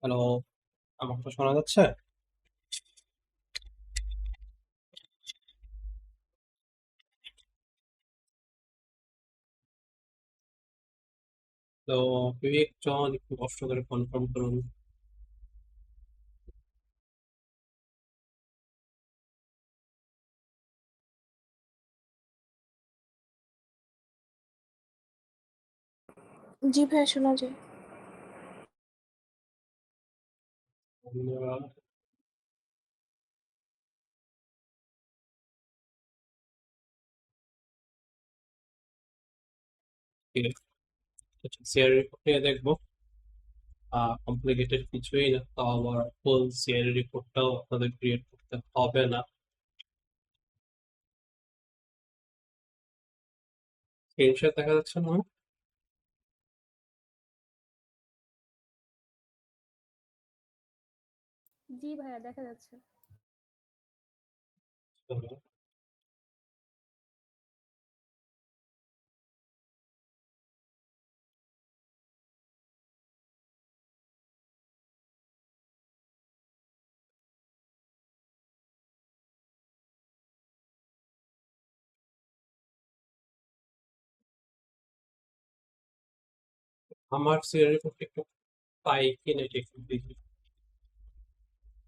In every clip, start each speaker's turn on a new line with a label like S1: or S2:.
S1: Hello, আমারটা শোনা যাচ্ছে? তো বিবেক জন একটু কষ্ট করে কনফার্ম করুন।
S2: জি ভাইয়া, শোনা যায়।
S1: আমরা সিআর রিপোর্ট নিয়ে দেখবো। কমপ্লিকেটেড কিছুই না, তাও আবার ফুল সিআর রিপোর্টটাও আপনাদের ক্রিয়েট করতে হবে না। স্ক্রিনশট দেখা যাচ্ছে না?
S2: জি ভাইয়া, দেখা যাচ্ছে।
S1: আমার সিআর রিপোর্ট একটু পাই কিনা এটা একটু দেখি।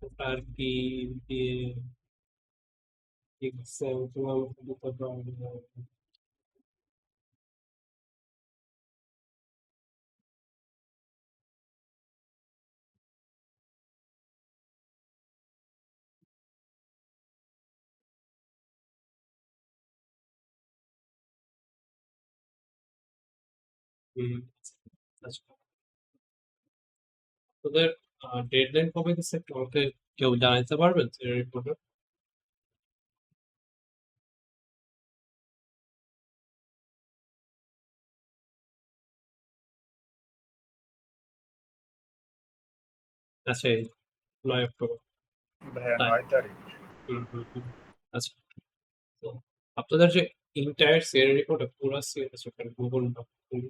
S1: ওটা আর কি দিয়ে এক্সেল তোমার দিতে পারবো? হুম, আচ্ছা। তোদের ডেডলাইন কবে দিচ্ছে একটু আমাকে কেউ জানাইতে পারবেন সিআর রিপোর্টে? আচ্ছা, এই 9 অক্টোবর।
S3: ভাইয়া
S1: তাই?
S3: 9 তারিখ।
S1: হুম, হুম, হুম। আচ্ছা, তো আপনাদের যে ইন্টায়ার সিআর রিপোর্টে পুরো সিআর আছে ওখানে গুগল ডক। হুম,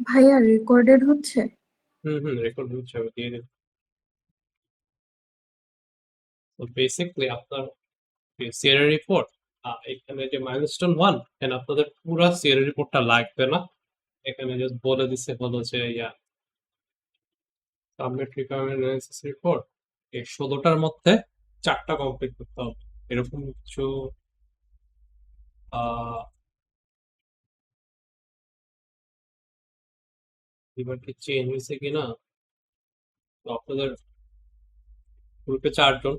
S2: ভাইয়া, রেকর্ডেড হচ্ছে?
S1: হুম, রেকর্ড হচ্ছে, আমি দিয়ে দিই। তো বেসিকলি আপনার সিআর রিপোর্ট, এখানে যে মাইলস্টোন 1, এখানে আপনাদের পুরো সিআর রিপোর্টটা লাগবে না। এখানে জাস্ট বলে দিচ্ছে হলো যে সাবমিট রিকোয়ারমেন্ট অ্যানালিসিস রিপোর্ট এই 16টার মধ্যে 4টা কমপ্লিট করতে হবে, এরকম কিছু। আহ এবার কি চেঞ্জ হয়েছে কিনা? তো আপনাদের গ্রুপে 4 জন,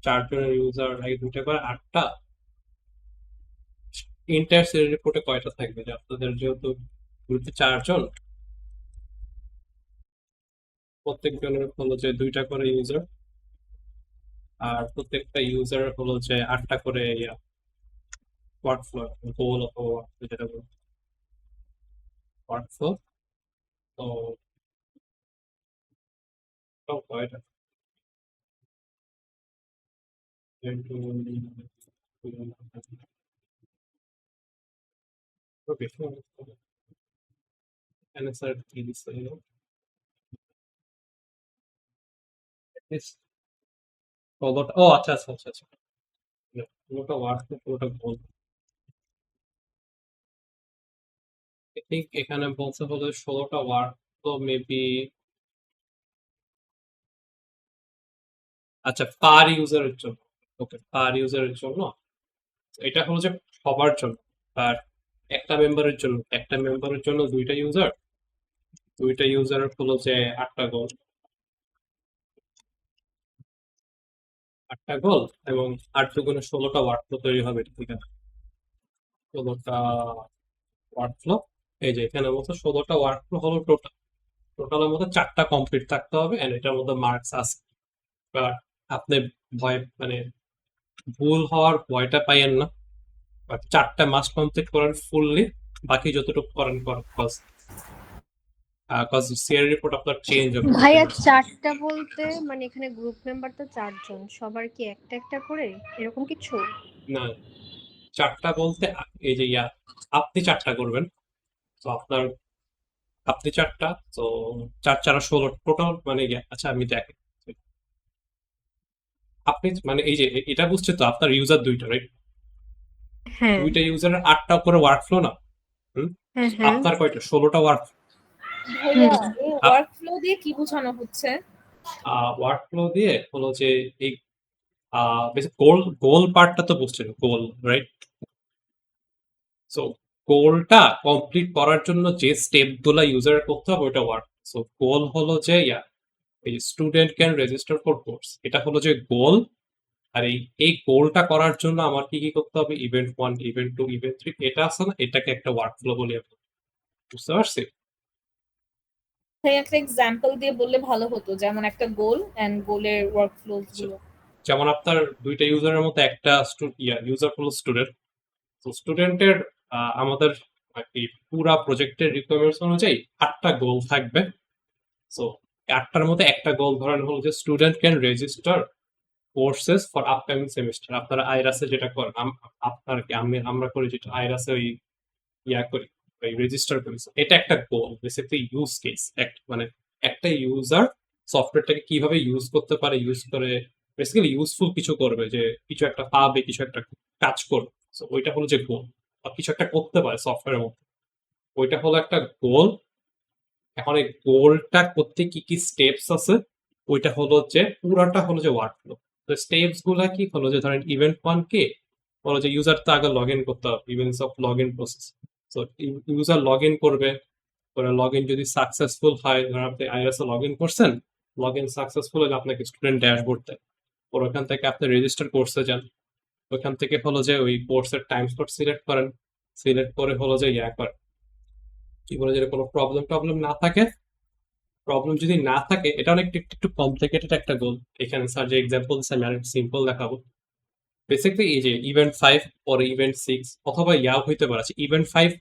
S1: 4 জনের ইউজার আগে 2টা করে 8টা। ইন্টার সিরিজ রিপোর্টে কয়টা থাকবে যে আপনাদের যেহেতু গ্রুপে 4 জন, প্রত্যেকজনের হলো যে 2টা করে ইউজার, আর প্রত্যেকটা ইউজার হলো যে 8টা করে ওয়ার্কফ্লো, গোল অথবা workflow যেটা বলে ওয়ার্কফ্লো। তো তাও কয়টা? বেশি অ্যান্সার কি দিচ্ছে? ষোলোটা, ও আচ্ছা আচ্ছা আচ্ছা আচ্ছা, পুরোটা ওয়ার্কফ্লো, পুরোটা গোল। ঠিক এখানে বলছে হলো 16টা ওয়ার্কফ্লো মেবি। আচ্ছা, পার ইউজারের জন্য। ওকে, পার ইউজারের জন্য এটা হলো যে সবার জন্য। আর একটা মেম্বারের জন্য 2টা ইউজার, 2টা ইউজারের হলো যে 8টা গোল, 8টা গোল, এবং 8 দুগুণে 16টা ওয়ার্কফ্লো তৈরি হবে, ঠিক আছে? 16টা ওয়ার্কফ্লো। এই যে এখানে বলছে 16টা ওয়ার্কফ্লো হলো টোটাল। টোটালের মধ্যে 4টা কমপ্লিট থাকতে হবে, এন্ড এটার মধ্যে মার্কস আছে। বাট আপনি ভয় মানে ভুল হওয়ার ভয়টা পাইয়েন না। বাট 4টা মাস্ট কমপ্লিট করেন ফুললি, বাকি যতটুকু করেন করেন, কজ সিআর রিপোর্ট আপনার চেঞ্জ হবে
S2: ভাইয়া,
S1: কন্টিনিউস।
S2: 4টা বলতে মানে এখানে গ্রুপ মেম্বার তো 4 জন, সবার কি একটা একটা করে এরকম কিছু?
S1: না, চারটা বলতে এই যে আপনি চারটা করবেন। তো আপনি চারটা, তো 4 4 16 টোটাল মানে আচ্ছা আমি দেখি, আপনি মানে এই যে এটা বুঝছে তো আপনার ইউজার দুইটা, রাইট?
S2: হ্যাঁ
S1: দুইটা ইউজারের 8টা করে ওয়ার্ক ফ্লো না? হুম।
S2: হ্যাঁ হ্যাঁ
S1: আপনার কয়টা? 16টা ওয়ার্ক।
S3: ভাইয়া এই ওয়ার্কফ্লো দিয়ে কি বোঝানো হচ্ছে?
S1: ওয়ার্ক ফ্লো দিয়ে হলো যে এই গোল গোল পার্টটা তো বুঝছেন, গোল, রাইট? সো গোলটা কমপ্লিট করার জন্য যে স্টেপ গুলা ইউজার করতে হবে ওটা ওয়ার্ক। সো গোল হলো যে এই student can register for course, এটা হলো যে গোল। আর এই গোলটা করার জন্য আমার কি কি করতে হবে, ইভেন্ট 1, ইভেন্ট 2, ইভেন্ট 3, এটা আছে না, এটাকে একটা ওয়ার্ক ফ্লো বলি আমরা। বুঝতে পারছি?
S3: ভাইয়া একটা এক্সাম্পল দিয়ে বললে ভালো হতো, যেমন একটা গোল এন্ড গোলের ওয়ার্কফ্লো গুলো।
S1: যেমন আপনার দুইটা ইউজারের মধ্যে একটা ইউজার হলো স্টুডেন্ট। তো স্টুডেন্টের আমাদের আর কি পুরা প্রজেক্টের রিকোয়ারমেন্টস অনুযায়ী 8টা গোল থাকবে। সো 8টার মধ্যে একটা গোল ধরেন হলো যে student can register courses for upcoming semester. আপনারা আইরাসে যেটা করেন, আপনার কি আমরা করি যেটা আইরাসে ওই করি, ওই রেজিস্টার করি। So, এটা একটা গোল, বেসিক্যালি ইউজ কেস, মানে একটা ইউজার সফটওয়্যারটাকে কিভাবে ইউজ করতে পারে, ইউজ করে বেসিক্যালি ইউজফুল কিছু করবে, যে কিছু একটা পাবে, কিছু একটা কাজ করবে। So, ওইটা হলো যে গোল, বা কিছু একটা করতে পারে সফটওয়্যারের মধ্যে, ওইটা হলো একটা গোল। এখন এই গোলটা করতে কি কি স্টেপস আছে, ওইটা হলো যে পুরাটা হলো যে ওয়ার্কফ্লো। তো স্টেপস গুলা কি হলো যে ধরেন ইভেন্ট 1 কে হলো যে ইউজার তো আগে লগ ইন করতে হবে, events of log in process. So user log in করবে, পরে লগ ইন যদি সাকসেসফুল হয়, ধরেন আপনি আইআরএস লগ ইন করছেন, লগ ইন সাকসেসফুল হলে আপনাকে স্টুডেন্ট ড্যাশবোর্ড দেয়। পরে ওখান থেকে আপনি রেজিস্টার কোর্সে যান, ওখান থেকে হলো যে ওই কোর্সের টাইম স্লট সিলেক্ট করেন, সিলেক্ট করে হলো যে করেন কি বলে যে কোনো প্রবলেম টবলেম না থাকে। প্রবলেম যদি না থাকে, এটা অনেক একটু কমপ্লিকেটেড একটা গোল। এখানে স্যার যে এক্সাম্পল দিচ্ছে আমি আরেকটু সিম্পল দেখাবো। বেসিক্যালি এই যে ইভেন্ট 5 পরে ইভেন্ট 6 অথবা হইতে পারে ইভেন্ট 5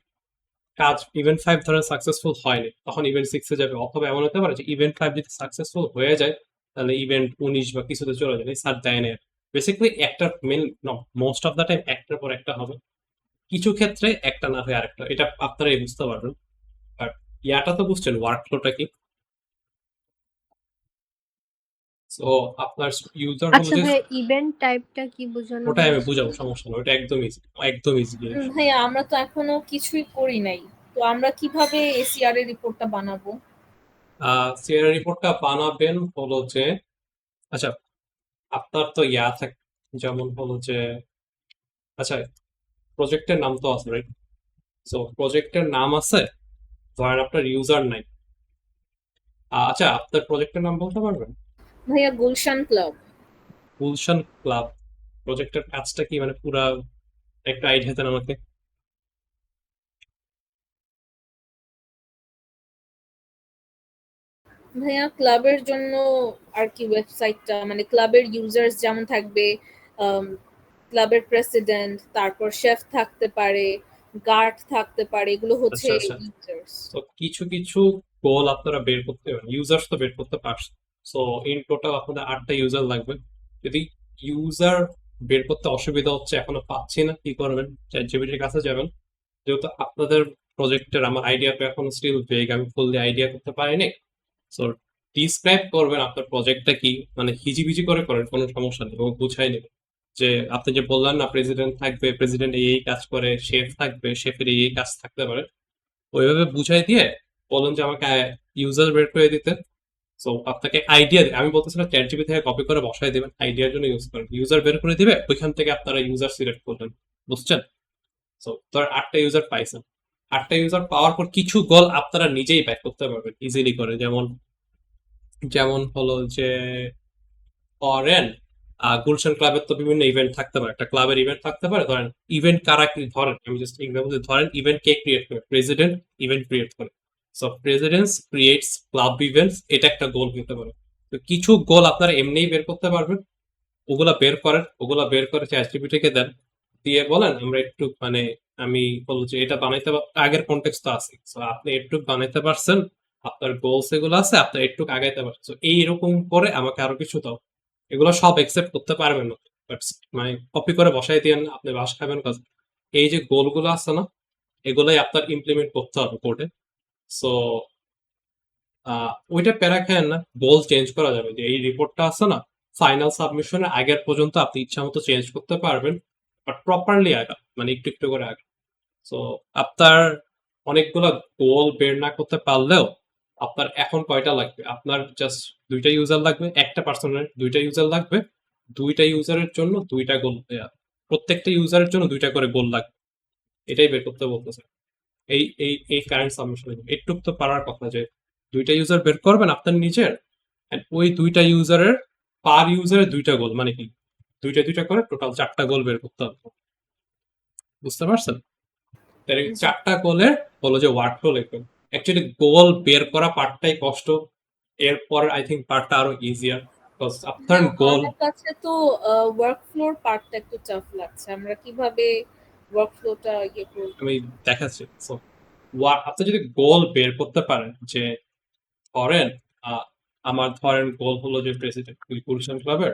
S1: কাজ, ইভেন্ট 5 ধরেন সাকসেসফুল হয়নি, তখন ইভেন্ট 6 এ যাবে। অথবা এমন হতে পারে যে ইভেন্ট 5 যদি সাকসেসফুল হয়ে যায়, তাহলে ইভেন্ট 19 বা কিছুতে চলে যাবে, স্যার দেয় না। বেসিক্যালি একটা main, most of the time একটার পর একটা হবে, কিছু ক্ষেত্রে একটা না হয়ে আরেকটা, এটা আপনারাই বুঝতে পারবেন। আর তো বুঝছেন ওয়ার্কফ্লোটা কি। সো আপনার ইউজার হলো
S2: আচ্ছা
S1: যে,
S2: ভাই, ইভেন্ট টাইপটা কি বোঝানো
S1: ওটাই আমি
S2: হয়েছে?
S1: বুঝাবো, সমস্যা না, ওটা একদম ইজি, একদম ইজি জিনিস।
S3: ভাইয়া আমরা তো এখনো কিছুই করি নাই, তো আমরা কিভাবে এসিআর এর রিপোর্টটা বানাবো?
S1: সিআরএ রিপোর্টটা বানাবেন হলো যে, আচ্ছা আপনার তো থাকে, যেমন হলো যে, আচ্ছা প্রজেক্টের নাম তো আছে, রাইট? সো প্রজেক্টের নাম আছে, ধরেন আপনার ইউজার নাই। আচ্ছা আপনার প্রজেক্টের নাম বলতে পারবেন?
S3: ভাইয়া গুলশান ক্লাব।
S1: গুলশান ক্লাব। প্রজেক্টের কাজটা কি, মানে পুরা একটা আইডিয়া দেন আমাকে।
S3: ভাইয়া ক্লাবের জন্য আর কি ওয়েবসাইটটা, মানে ক্লাবের ইউজার্স যেমন থাকবে, ক্লাবের প্রেসিডেন্ট, তারপর শেফ থাকতে পারে, গার্ড থাকতে পারে, এগুলো হচ্ছে
S1: আচ্ছা আচ্ছা,
S3: ইউজার্স।
S1: তো কিছু কিছু গোল আপনারা বের করতে পারেন, ইউজার্স তো বের করতে পারছেন। সো ইন টোটাল আপনাদের 8টা ইউজার লাগবে। যদি ইউজার বের করতে অসুবিধা হচ্ছে, এখনো পাচ্ছি না, কি করবেন, চ্যাটজিপিটির কাছে যাবেন। যেহেতু আপনাদের প্রজেক্টের আমার আইডিয়াটা এখন স্টিল ভেগ, আমি ফুললি আইডিয়া করতে পারিনি। সো ডিসক্রাইব করবেন আপনার প্রজেক্টটা কি, মানে হিজিবিজি করে করেন, কোনো সমস্যা নেই, এবং বুঝাই নেবেন যে আপনি যে বললেন না প্রেসিডেন্ট থাকবে, প্রেসিডেন্ট এই কাজ করে, শেফ থাকবে, শেফের এই কাজ থাকতে পারে, ওইভাবে বুঝাই দিয়ে বলেন যে আমাকে ইউজার বের করে দিতে। সো আপনাকে আইডিয়া, আমি বলতেছিলাম চ্যাট জিপি থেকে কপি করে বসাই দিবেন, আইডিয়ার জন্য ইউজ করেন, ইউজার বের করে দিবে, ওইখান থেকে আপনারা ইউজার সিলেক্ট করবেন। বুঝছেন? সো ধর 8টা ইউজার পাইছেন, 8টা ইউজার পাওয়ার পর কিছু গোল আপনারা নিজেই ব্যাক করতে পারবেন ইজিলি করে। যেমন যেমন হলো যে ধরেন গুলশান ক্লাবের তো বিভিন্ন ইভেন্ট থাকতে পারে, একটা ক্লাবের ইভেন্ট থাকতে পারে, ধরেন ইভেন্ট কারা কি, ধরেন আমি জাস্ট এক্সাম্পল দিই, ধরেন ইভেন্ট কে ক্রিয়েট করে, প্রেসিডেন্ট ইভেন্ট ক্রিয়েট করে। So precedence creates club events, এটা একটা গোল হতে পারে। তো কিছু গোল আপনারা এমনিই বের করতে পারবেন, ওগুলা বের করেন, ওগুলা বের করে চ্যাটজিপিটিকে দেন, দিয়ে বলেন আমরা একটু মানে, আমি বলবো যে এটা বানাইতে আগের কন্টেক্সট তো আছে, সো আপনি একটু বানাইতে পারছেন, আপনার গোলস এগুলো আছে, আপনি একটু আগাইতে পারছেন, তো এইরকম করে আমাকে আরো কিছু দাও। এগুলো সব একসেপ্ট করতে পারবেন না, বাট মানে কপি করে বসাই দিয়ে আপনি বাস খাবেন কাজ। এই যে গোলগুলো আছে না, এগুলাই আপনার ইমপ্লিমেন্ট করতে হবে কোডে। সো ওইটা প্যারা খেয়েন না, গোল চেঞ্জ করা যাবে। যে এই রিপোর্টটা আছে না, ফাইনাল সাবমিশনের আগের পর্যন্ত আপনি ইচ্ছা মতো চেঞ্জ করতে পারবেন, বাট প্রপারলি আগা, মানে একটু একটু করে আগা। সো আপনার অনেকগুলো গোল বের না করতে পারলেও আপনার এখন কয়টা লাগবে? আপনার জাস্ট 2টা ইউজার লাগবে, একটা পার্সনের 2টা ইউজার লাগবে, 2টা ইউজারের জন্য 2টা গোল, প্রত্যেকটা ইউজারের জন্য 2টা করে গোল লাগবে। এটাই বের করতে বলতেছে এই কারেন্ট সাবমিশন। এইটুক তো পারার কথা যে 2টা ইউজার বের করবেন আপনার নিজের, and ওই 2টা ইউজারের পার ইউজারের 2টা গোল, মানে কি 2টা করে টোটাল 4টা গোল বের করতে হবে। বুঝতে পারছেন? তাহলে
S3: জি।
S1: 4টা গোলের হলো যে ওয়ার্কফ্লো লিখবেন। অ্যাকচুয়ালি গোল বের করা পার্টটাই কষ্ট, এরপর আই থিঙ্ক পার্টটা আরো ইজিয়ার, বিকজ আপনার গোল
S3: আমার কাছে তো ওয়ার্কফ্লোর পার্টটা একটু টাফ লাগছে। আমরা কিভাবে ওয়ার্কফ্লোটা ইয়ে করব?
S1: আমি দেখাচ্ছি। সো আপনি যদি গোল বের করতে পারেন, যে ধরেন আমার ধরেন গোল হলো যে প্রেসিডেন্ট গুলশান ক্লাবের,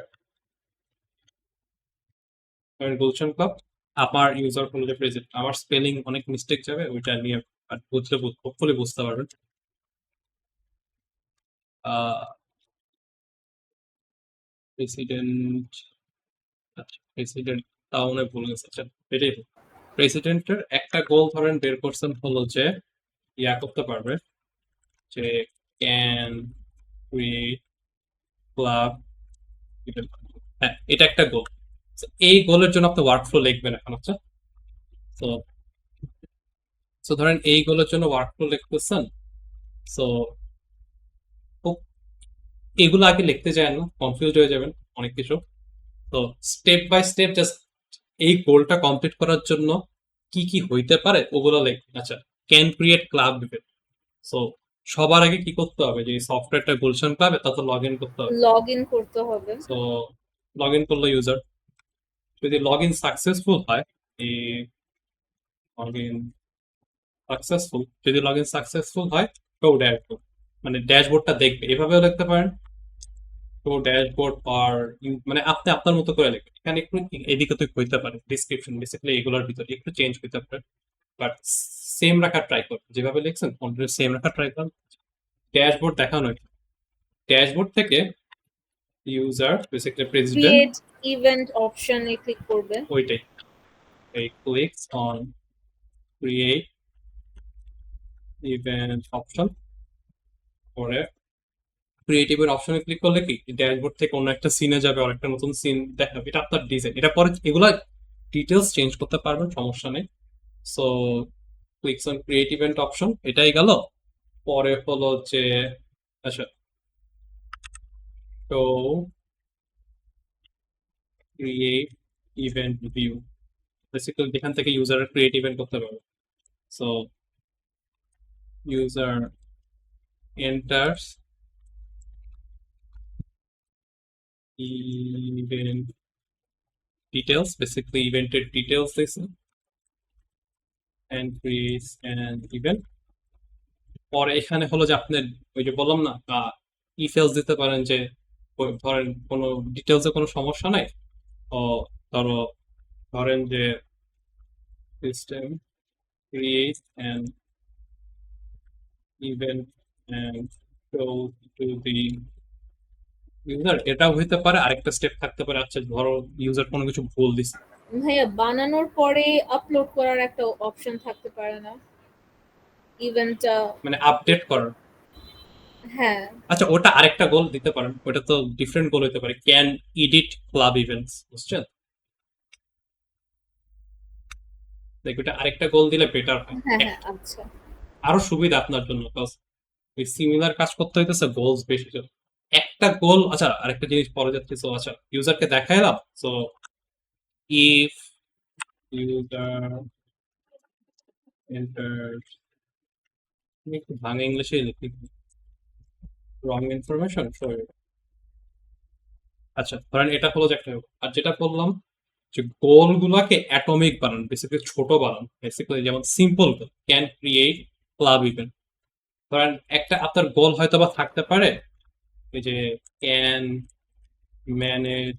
S1: গুলশান ক্লাব, আমার ইউজার হলো যে প্রেসিডেন্ট, আমার স্পেলিং অনেক মিস্টেক যাবে, ওইটা নিয়ে আর বুঝলে হোপফুলি বুঝতে পারবেন। প্রেসিডেন্ট, আচ্ছা প্রেসিডেন্ট তাও মনে হয় ভুল গেছে। আচ্ছা এটাই প্রেসিডেন্টের একটা গোল ধরেন বের করছেন হলো যে ইয়া করতে পারবে, যে ক্যান ক্রিয়েট ক্লাব। হ্যাঁ, এটা একটা গোল। এই গোলের জন্য আপনি ওয়ার্কফ্লো লিখবেন এখন। আচ্ছা, তো সো ধরেন এই গোলের জন্য ওয়ার্কফ্লো লিখতেছেন। সো এগুলো আগে লিখতে যায় না, কনফিউজ হয়ে যাবেন অনেক কিছু। তো স্টেপ বাই স্টেপ জাস্ট এই গোলটা কমপ্লিট করার জন্য কি কি হইতে পারে ওগুলো লিখবেন। আচ্ছা, can create club event. So সবার আগে কি করতে হবে, যে সফটওয়্যারটা গুলশান ক্লাবে তাতে লগ ইন করতে হবে।
S3: লগ ইন করতে হবে।
S1: সো লগ ইন করলো ইউজার, যদি লগ ইন সাকসেসফুল হয়, এই লগ ইন সাকসেসফুল, যদি লগ ইন সাকসেসফুল হয় তো ড্যাশবোর্ড, মানে ড্যাশবোর্ডটা দেখবে। এভাবেও লিখতে পারেন, তো ড্যাশবোর্ড আর মানে আপনি আপনার মতো করে লিখবেন। এখানে একটু এদিক ওদিক হইতে পারে, ডিসক্রিপশন বেসিক্যালি এগুলোর ভিতরে একটু চেঞ্জ হইতে পারে, বাট সেম রাখার ট্রাই করুন, যেভাবে লিখছেন অলরেডি সেম রাখার ট্রাই করুন। ড্যাশবোর্ড দেখানো, ড্যাশবোর্ড থেকে user basically president,
S3: create event অপশনে ক্লিক করবে।
S1: ওইটাই, এই clicks on create event option, পরে ক্রিয়েটিভের অপশনে ক্লিক করলে কি ড্যাশবোর্ড থেকে অন্য একটা সিনে যাবে, আর একটা নতুন সিন দেখাবে। এটা আপনার ডিজাইন, এটা পরে এগুলা ডিটেলস চেঞ্জ করতে পারবেন, সমস্যা নেই। So clicks on create event option, এটাই গেল। পরে হলো যে আচ্ছা, তো ক্রিয়েট ইভেন্ট ভিউ, বেসিক্যালি এখান থেকে ইউজারের ক্রিয়েট ইভেন্ট করতে পারবে। So user enters event details, basically ইভেন্টের ডিটেলস দিছে, and creates an event। পরে এখানে হলো যে আপনি ওই যে বললাম না, ইফ এলস দিতে পারেন, যে ধরেন কোনো ডিটেলসে কোনো সমস্যা নাই, ও ধরো ধরেন যে system create an event and show to the user, এটাও হইতে পারে। আরেকটা স্টেপ থাকতে পারে, আচ্ছা ধরো ইউজার কোনো কিছু ভুল দিছে,
S3: ভাইয়া বানানোর পরে আপলোড করার একটা অপশন থাকতে পারে না ইভেন্টটা?
S1: মানে আপডেট করার।
S3: হ্যাঁ,
S1: আচ্ছা, ওটা আরেকটা গোল দিতে পারেন, ওটা তো ডিফারেন্ট গোল হইতে পারে, ক্যান এডিট ক্লাব ইভেন্টস, বুঝছেন? দেখ, ওটা আরেকটা গোল দিলে বেটার হয়,
S3: হ্যাঁ, হ্যাঁ, আচ্ছা।
S1: আরো সুবিধা আপনার জন্য, বিকজ ওই সিমিলার কাজ করতে হইতেছে, গোলস বেশি জন্য। একটা গোল, আচ্ছা আরেকটা জিনিস পরে যাচ্ছে। সো আচ্ছা, ইউজারকে দেখাইলাম। সো ইফ ইউজার এন্টার্স, একটু ভাঙা ইংলিশে লিখি, রং ইনফরমেশন। আচ্ছা ধরেন এটা হলো যে একটা, আর যেটা বললাম যে গোল গুলাকে অ্যাটমিক বানান, বেসিক্যালি ছোট বানান, বেসিক্যালি যেমন simple goal, can create club event. ধরেন একটা আপনার গোল হয়তো বা থাকতে পারে, এই যে can manage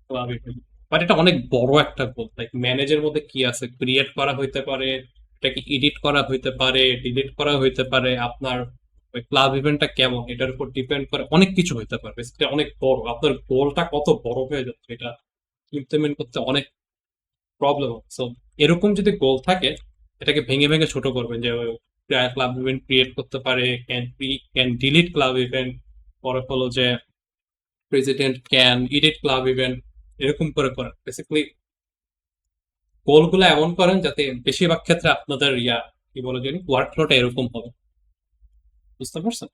S1: club event, but এটা অনেক বড় একটা গোল। লাইক ম্যানেজের মধ্যে কি আছে, ক্রিয়েট করা হইতে পারে, এটাকে এডিট করা হইতে পারে, ডিলিট করা হইতে পারে, আপনার ওই ক্লাব ইভেন্টটা কেমন এটার উপর ডিপেন্ড করে, অনেক কিছু হইতে পারে। বেসিক্যালি অনেক বড়, আপনার গোলটা কত বড় হয়ে যাচ্ছে এটা ইমপ্লিমেন্ট করতে অনেক প্রবলেম হবে। সো এরকম যদি গোল থাকে, এটাকে ভেঙে ভেঙে ছোট করবেন, যে ক্লাব ইভেন্ট ক্রিয়েট করতে পারে, ক্যান ডিলিট ক্লাব ইভেন্ট, পরে হলো যে president can edit club event, এরকম করে করেন। বেসিক্যালি গোলগুলো এমন করেন যাতে বেশিরভাগ ক্ষেত্রে আপনাদের কি বলে জানি ওয়ার্কফ্লোটা এরকম হবে। বুঝতে পারছেন?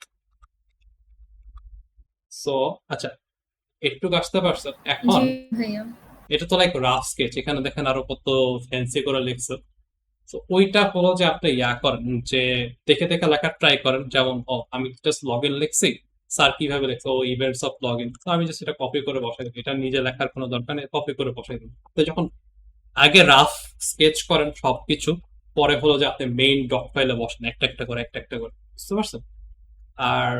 S1: সো আচ্ছা, একটু আসতে পারছেন এখন।
S3: জি ভাইয়া।
S1: এটা তো লাইক রাফ স্কেচ, এখানে দেখেন আরো কত ফ্যান্সি করে লিখছে। তো ওইটা হলো যে আপনি করেন, যে দেখে দেখে লেখার ট্রাই করেন। যেমন আমি জাস্ট লগ ইন লিখছি, স্যার কিভাবে লিখছে, ইভেন্টস অফ লগ ইন, তো আমি জাস্ট এটা কপি করে বসাই দিই। এটা নিজে লেখার কোনো দরকার নেই, কপি করে বসাই দিই। তো যখন আগে রাফ স্কেচ করেন সবকিছু, পরে হলো যে আপনি মেইন ডক ফাইলে বসেন একটা একটা করে, একটা একটা করে। বুঝতে পারছেন? আর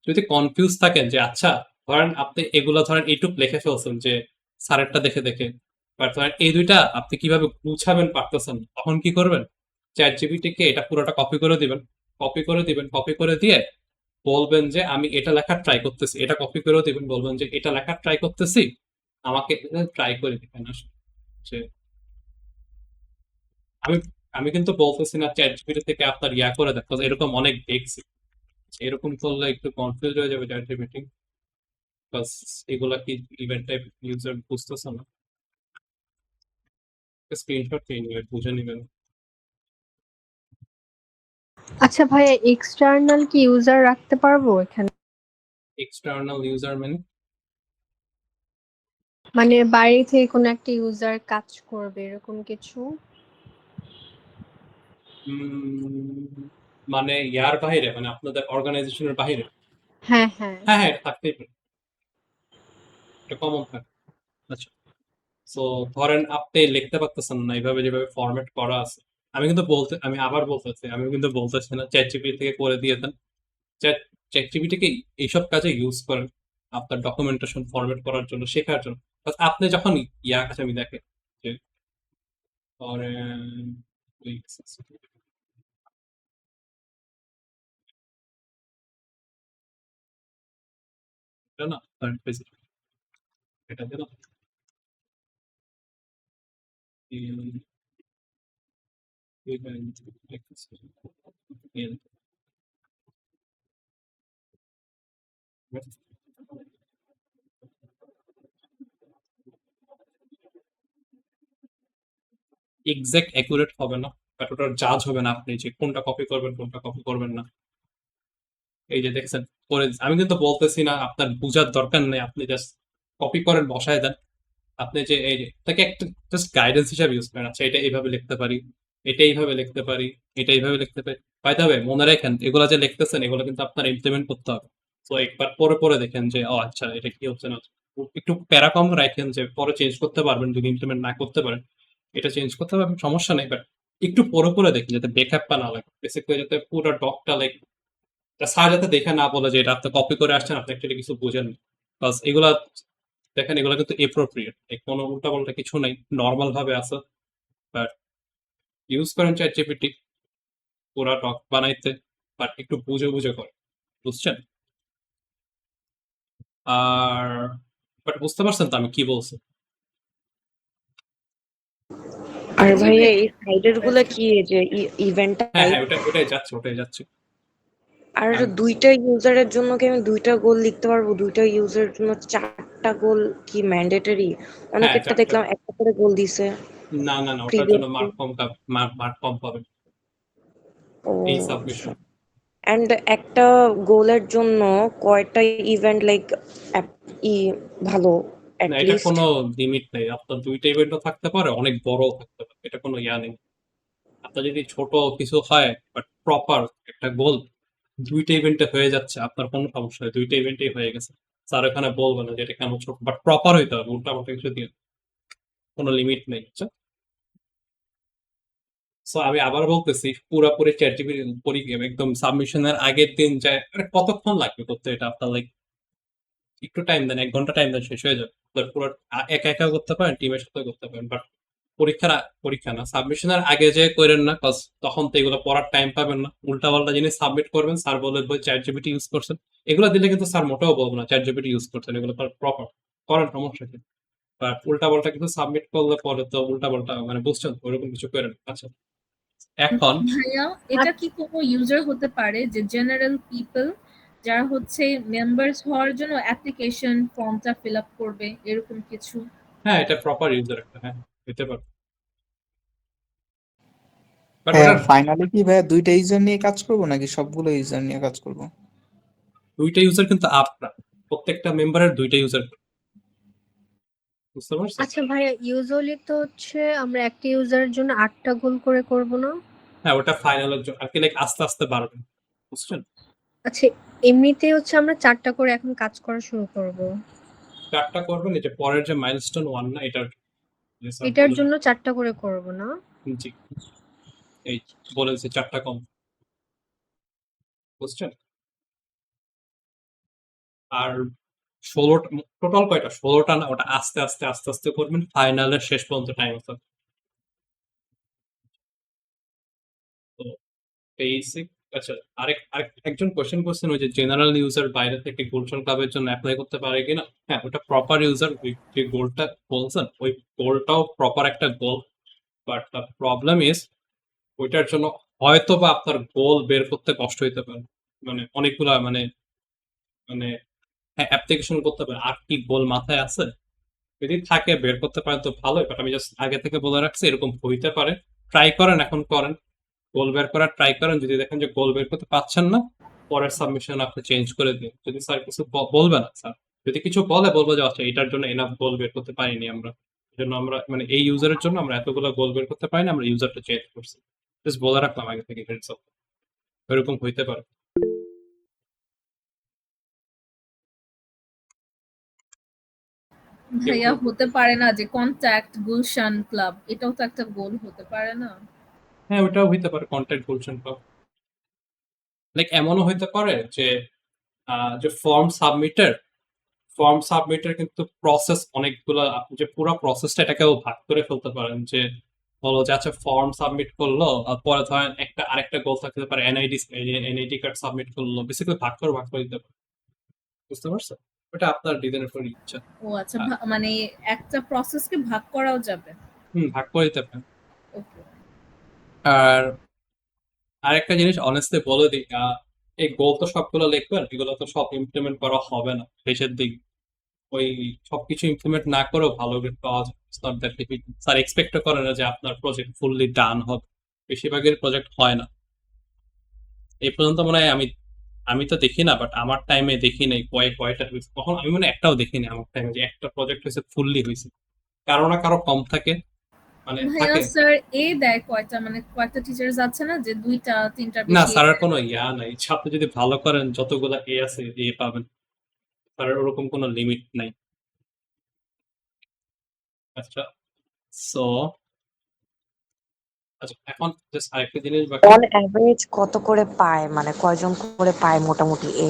S1: যদি কনফিউজ থাকেন যে আচ্ছা, ধরেন আপনি এগুলো ধরেন এইটুক লিখে ফেলছেন যে স্যারেরটা দেখে দেখে, বাট ধরেন এই দুইটা আপনি কিভাবে গুছাবেন পারতেছেন না, তখন কি করবেন? চ্যাট জিপিটিকে এটা পুরোটা কপি করে দিবেন, কপি করে দিবেন, কপি করে দিয়ে বলবেন যে আমি এটা লেখার ট্রাই করতেছি, এটা কপি করে দিবেন, বলবেন যে এটা লেখার ট্রাই করতেছি, আমাকে ট্রাই করে দিবেন আসলে। যে আমি আমি কিন্তু বলতেছি না চ্যাট জিপিটি থেকে আপনার করে দেখো, এরকম অনেক দেখছি। এরকম করলে একটু কনফিউজ হয়ে যাবে চ্যাট জিপিটি, বাস এগুলা কি ইভেন্ট টাইপ ইউজার বুঝতেছে না। স্ক্রিনশট নিয়ে নিবে, বুঝে নিবেন।
S2: আচ্ছা ভাইয়া, এক্সটার্নাল কি ইউজার রাখতে পারবো এখানে?
S1: এক্সটার্নাল ইউজার মানে?
S2: মানে বাইরে থেকে কোনো একটা ইউজার কাজ করবে এরকম কিছু?
S1: মানে ইয়ার বাইরে, মানে আপনাদের অর্গানাইজেশনের বাইরে?
S2: হ্যাঁ হ্যাঁ।
S1: হ্যাঁ হ্যাঁ, এটা থাকতেই পারে, এটা কমন থাকে। আচ্ছা, সো ধরেন আপনি লিখতে পারতেছেন না এইভাবে যেভাবে ফরম্যাট করা আছে, আমি আবার বলতেছি, আমি কিন্তু বলতেছি না চ্যাট জিপিটি থেকে করে দিয়ে দেন। চ্যাট চ্যাট জিপিটিকে এইসব কাজে ইউজ করেন, আপনার ডকুমেন্টেশন ফরম্যাট করার জন্য, শেখার জন্য। But আপনি যখন কাছে আমি দেখেন যে ধরেন এটা না, ধরেন এটা দিলাম, এক্সাক্ট অ্যাকুরেট হবে না, বাট ওটার জাজ হবে না আপনি যে কোনটা কপি করবেন কোনটা কপি করবেন না। এই যে দেখছেন করে আমি কিন্তু বলতেছি না আপনার বুঝার দরকার নেই, আপনি জাস্ট কপি করেন, বসায় দেন। আপনি যে এই যে তাকে একটা জাস্ট গাইডেন্স হিসাবে ইউজ করেন, আচ্ছা এটা এইভাবে লিখতে পারি, এটা এইভাবে লিখতে পারি, এটা এইভাবে লিখতে পারি। পাইতে হবে মনে রাখেন, এগুলা যে লিখতেছেন এগুলো কিন্তু আপনার ইমপ্লিমেন্ট করতে হবে। তো একবার পরে পরে দেখেন যে আচ্ছা এটা কি হচ্ছে না হচ্ছে। একটু প্যারাকম রাখেন যে পরে চেঞ্জ করতে পারবেন যদি ইমপ্লিমেন্ট না করতে পারেন, এটা চেঞ্জ করতে পারবেন, সমস্যা নেই। বাট একটু পরে পরে দেখেন যাতে ব্যাকআপটা না লাগে, বেসিক্যালি যাতে পুরো ডকটা লাইক স্যার যাতে দেখে না বলে যে এটা আপনি কপি করে আসছেন, আপনি অ্যাকচুয়ালি কিছু বুঝেন। প্লাস এগুলা দেখেন, এগুলো কিন্তু এপ্রোপ্রিয়েট, কোনো উল্টা পাল্টা কিছু নাই, নর্মাল ভাবে আছে। বাট ইউজ করেন চ্যাট জিপিটি পুরা ডক বানাইতে, বাট একটু বুঝে বুঝে করে, বুঝছেন? আর বাট বুঝতে পারছেন তো আমি কি বলছি?
S4: আর
S3: জি
S4: ভাইয়া
S3: ভাইয়া।
S4: এই সাইডের গুলা কি এই যে ইভেন্ট
S1: হ্যাঁ হ্যাঁ,
S4: টাইপ?
S1: ওটাই যাচ্ছে, ওটাই যাচ্ছে।
S4: আর
S1: আমি
S4: দুইটা ইউজারের জন্য কি আমি দুইটা গোল লিখতে পারবো? দুইটা ইউজারের জন্য চারটা গোল কি ম্যান্ডেটরি?
S1: হ্যাঁ
S4: অনেকেরটা
S1: চারটা।
S4: দেখলাম একটা করে গোল দিছে
S1: না না না, ওটার জন্য
S4: প্রিভিয়াসলি।
S1: মার্ক কম পাবেন
S4: ও
S1: এই সাবমিশন।
S4: এন্ড একটা গোলের জন্য কয়টা ইভেন্ট লাইক ই ভালো
S1: না,
S4: অ্যাট
S1: এটা
S4: লিস্ট?
S1: কোনো লিমিট নেই, আপনার দুইটা ইভেন্টও থাকতে পারে, অনেক বড় থাকতে পারে, এটা কোনো নেই। আপনার যদি ছোট কিছু হয় বাট প্রপার একটা গোল দুইটা ইভেন্টে হয়ে যাচ্ছে, আপনার কোনো সমস্যা নেই, দুইটা ইভেন্টেই হয়ে গেছে। স্যার এখানে বলবে না যে এটা কেন ছোট, বাট প্রপার হইতে হবে, উল্টা পাল্টা কিছু দিয়ে কোনো লিমিট নেই, বুঝছো? সো আমি আবার বলতেছি, পুরোপুরি চ্যাট জিপিটি একদম সাবমিশনের আগের দিন যায়, কতক্ষণ লাগবে করতে এটা আপনার লাইক একটু টাইম দেন, 1 ঘন্টা টাইম দেন, শেষ হয়ে যাবে। পুরো একা একা করতে পারেন, টিমের সাথে করতে পারেন, বাট পরীক্ষা না, সাবমিশনের আগে যে করেন না, কজ তখন তো এগুলো পড়ার টাইম পাবেন না। উল্টা পাল্টা জিনিস সাবমিট করবেন, স্যার বলে বই চ্যাট জিপিটি ইউজ করছেন, এগুলো দিলে কিন্তু স্যার মোটেও বলবো না চ্যাট জিপিটি ইউজ করছেন, এগুলো প্রপার করেন, সমস্যা কি। বাট উল্টা পাল্টা কিন্তু সাবমিট করলে পরে তো উল্টা পাল্টা মানে বুঝছেন, ওইরকম কিছু করেন। আচ্ছা, এখন
S3: ভাইয়া এটা কি কোনো ইউজার হতে পারে যে জেনারেল পিপল যারা হচ্ছে মেম্বার্স হওয়ার জন্য অ্যাপ্লিকেশন ফর্মটা ফিল আপ করবে এরকম কিছু?
S1: হ্যাঁ, এটা প্রপার ইউজার একটা, হ্যাঁ হতে পারে, বাট
S5: হ্যাঁ,
S1: ওটা
S5: ফাইনালি কি ভাইয়া দুইটা ইউজার নিয়ে কাজ করব নাকি সবগুলো ইউজার নিয়ে কাজ করব?
S1: দুইটা ইউজার কিন্তু আপনার, প্রত্যেকটা মেম্বারের দুইটা ইউজার, বুঝতে পারছেন?
S2: আচ্ছা ভাইয়া, ইউজুয়ালি তো হচ্ছে আমরা একটা ইউজারের জন্য 8টা গোল করে করব না?
S1: হ্যাঁ, ওটা ফাইনালের জন্য আর কি, লাইক আস্তে আস্তে বাড়বে, বুঝছেন?
S2: আচ্ছা, এমনিতে হচ্ছে আমরা 4টা করে এখন কাজ করা শুরু করব।
S1: 4টা করবেন, এই যে পরের যে মাইলস্টোন 1 না, এটার যে স্যার
S2: এটার
S1: বলে,
S2: জন্য 4টা করে করব না?
S1: জি এই বলেছে 4টা কম, বুঝছেন? আর 16টা টোটাল কয়টা, 16টা না, ওটা আস্তে আস্তে আস্তে আস্তে করবেন, ফাইনালের শেষ পর্যন্ত টাইম আছে। তো বেসিক, আচ্ছা, একজন কোশ্চেন করছেন ওই যে জেনারেল ইউজার বাইরে থেকে গুলশান ক্লাবের জন্য অ্যাপ্লাই করতে পারে কিনা। হ্যাঁ, ওটা প্রপার ইউজার, যে গোলটা বলছেন ওই গোলটাও প্রপার একটা গোল, বাট দ্য প্রবলেম ইজ ওইটার জন্য হয়তো বা আপনার গোল বের করতে কষ্ট হইতে পারে, মানে অনেকগুলা মানে মানে হ্যাঁ অ্যাপ্লিকেশন করতে পারে। আর কি গোল মাথায় আছে, যদি থাকে বের করতে পারেন তো ভালোই, বাট আমি জাস্ট আগে থেকে বলে রাখছি এরকম হইতে পারে। ট্রাই করেন, এখন করেন, গোল বের করার ট্রাই করেন। যদি দেখেন যে গোল বের করতে পারছেন না, পরের সাবমিশন আপনি চেঞ্জ করে দিন। যদি স্যার কিছু বলবে না, স্যার যদি কিছু বলবো যে আচ্ছা এটার জন্য এনাফ গোল বের করতে পারিনি আমরা, এই জন্য আমরা মানে এই ইউজারের জন্য আমরা এতগুলো গোল বের করতে পারিনি, আমরা ইউজারটা চেঞ্জ করছি, জাস্ট বলে রাখলাম আগে থেকে, হেডস আপ, এরকম হইতে পারে।
S3: ভাইয়া হতে পারে না যে কন্ট্যাক্ট গুলশান ক্লাব, এটাও তো একটা গোল হতে পারে না?
S1: হ্যাঁ, ওইটাও হইতে পারে, কন্টেন্ট বলছেন তো, লাইক এমনও হইতে পারে যে যে ফর্ম সাবমিটের কিন্তু প্রসেস অনেকগুলো, আপনি যে পুরো প্রসেসটা এটাকেও ভাগ করে ফেলতে পারেন, যে বলো যে আচ্ছা ফর্ম সাবমিট করলো, আর পরে ধরেন আরেকটা গোল থাকতে পারে এনআইডি কার্ড সাবমিট করলো, বেসিক্যালি ভাগ করে দিতে পারে, বুঝতে পারছেন? ওটা আপনার ডিজাইনের উপর ইচ্ছা।
S3: ও আচ্ছা, মানে একটা প্রসেসকে ভাগ করাও যাবে?
S1: ভাগ করে দিতে পারেন।
S3: ওকে।
S1: আর আরেকটা জিনিস অনেস্টলি বলে দিই, এই গোল তো সবগুলো লিখবেন, এগুলো তো সব ইমপ্লিমেন্ট করা হবে না শেষের দিক, ওই সবকিছু ইমপ্লিমেন্ট না করেও ভালো গ্রেড পাওয়া যায়, it's not that difficult. Sir এক্সপেক্টও করে না যে আপনার প্রজেক্ট ফুললি ডান হবে, বেশিরভাগের প্রজেক্ট হয় না। এই পর্যন্ত মনে হয় আমি তো দেখি না, বাট আমার টাইমে দেখি নাই কয়টা হয়েছে, তখন আমি মনে হয় একটাও দেখিনি আমার টাইমে যে একটা প্রজেক্ট হয়েছে ফুললি হয়েছে, কারো না কারো কম থাকে, মানে
S3: ভাইয়া
S1: থাকে
S3: স্যার এ দেয় কয়টা, মানে কয়েকটা টিচার্স আছে না যে 2টা 3টার
S1: না।
S3: বেশি?
S1: স্যারের কোনো ইয়া নাই, আপনি যদি ভালো করেন যতগুলা এ আছে এ পাবেন, স্যারের ওরকম কোনো লিমিট নাই। আচ্ছা, সো আচ্ছা, এখন জাস্ট আরেকটা জিনিস বাকি,
S4: অন অ্যাভারেজ কত করে পায়, মানে কয়জন করে পায় মোটামুটি এ?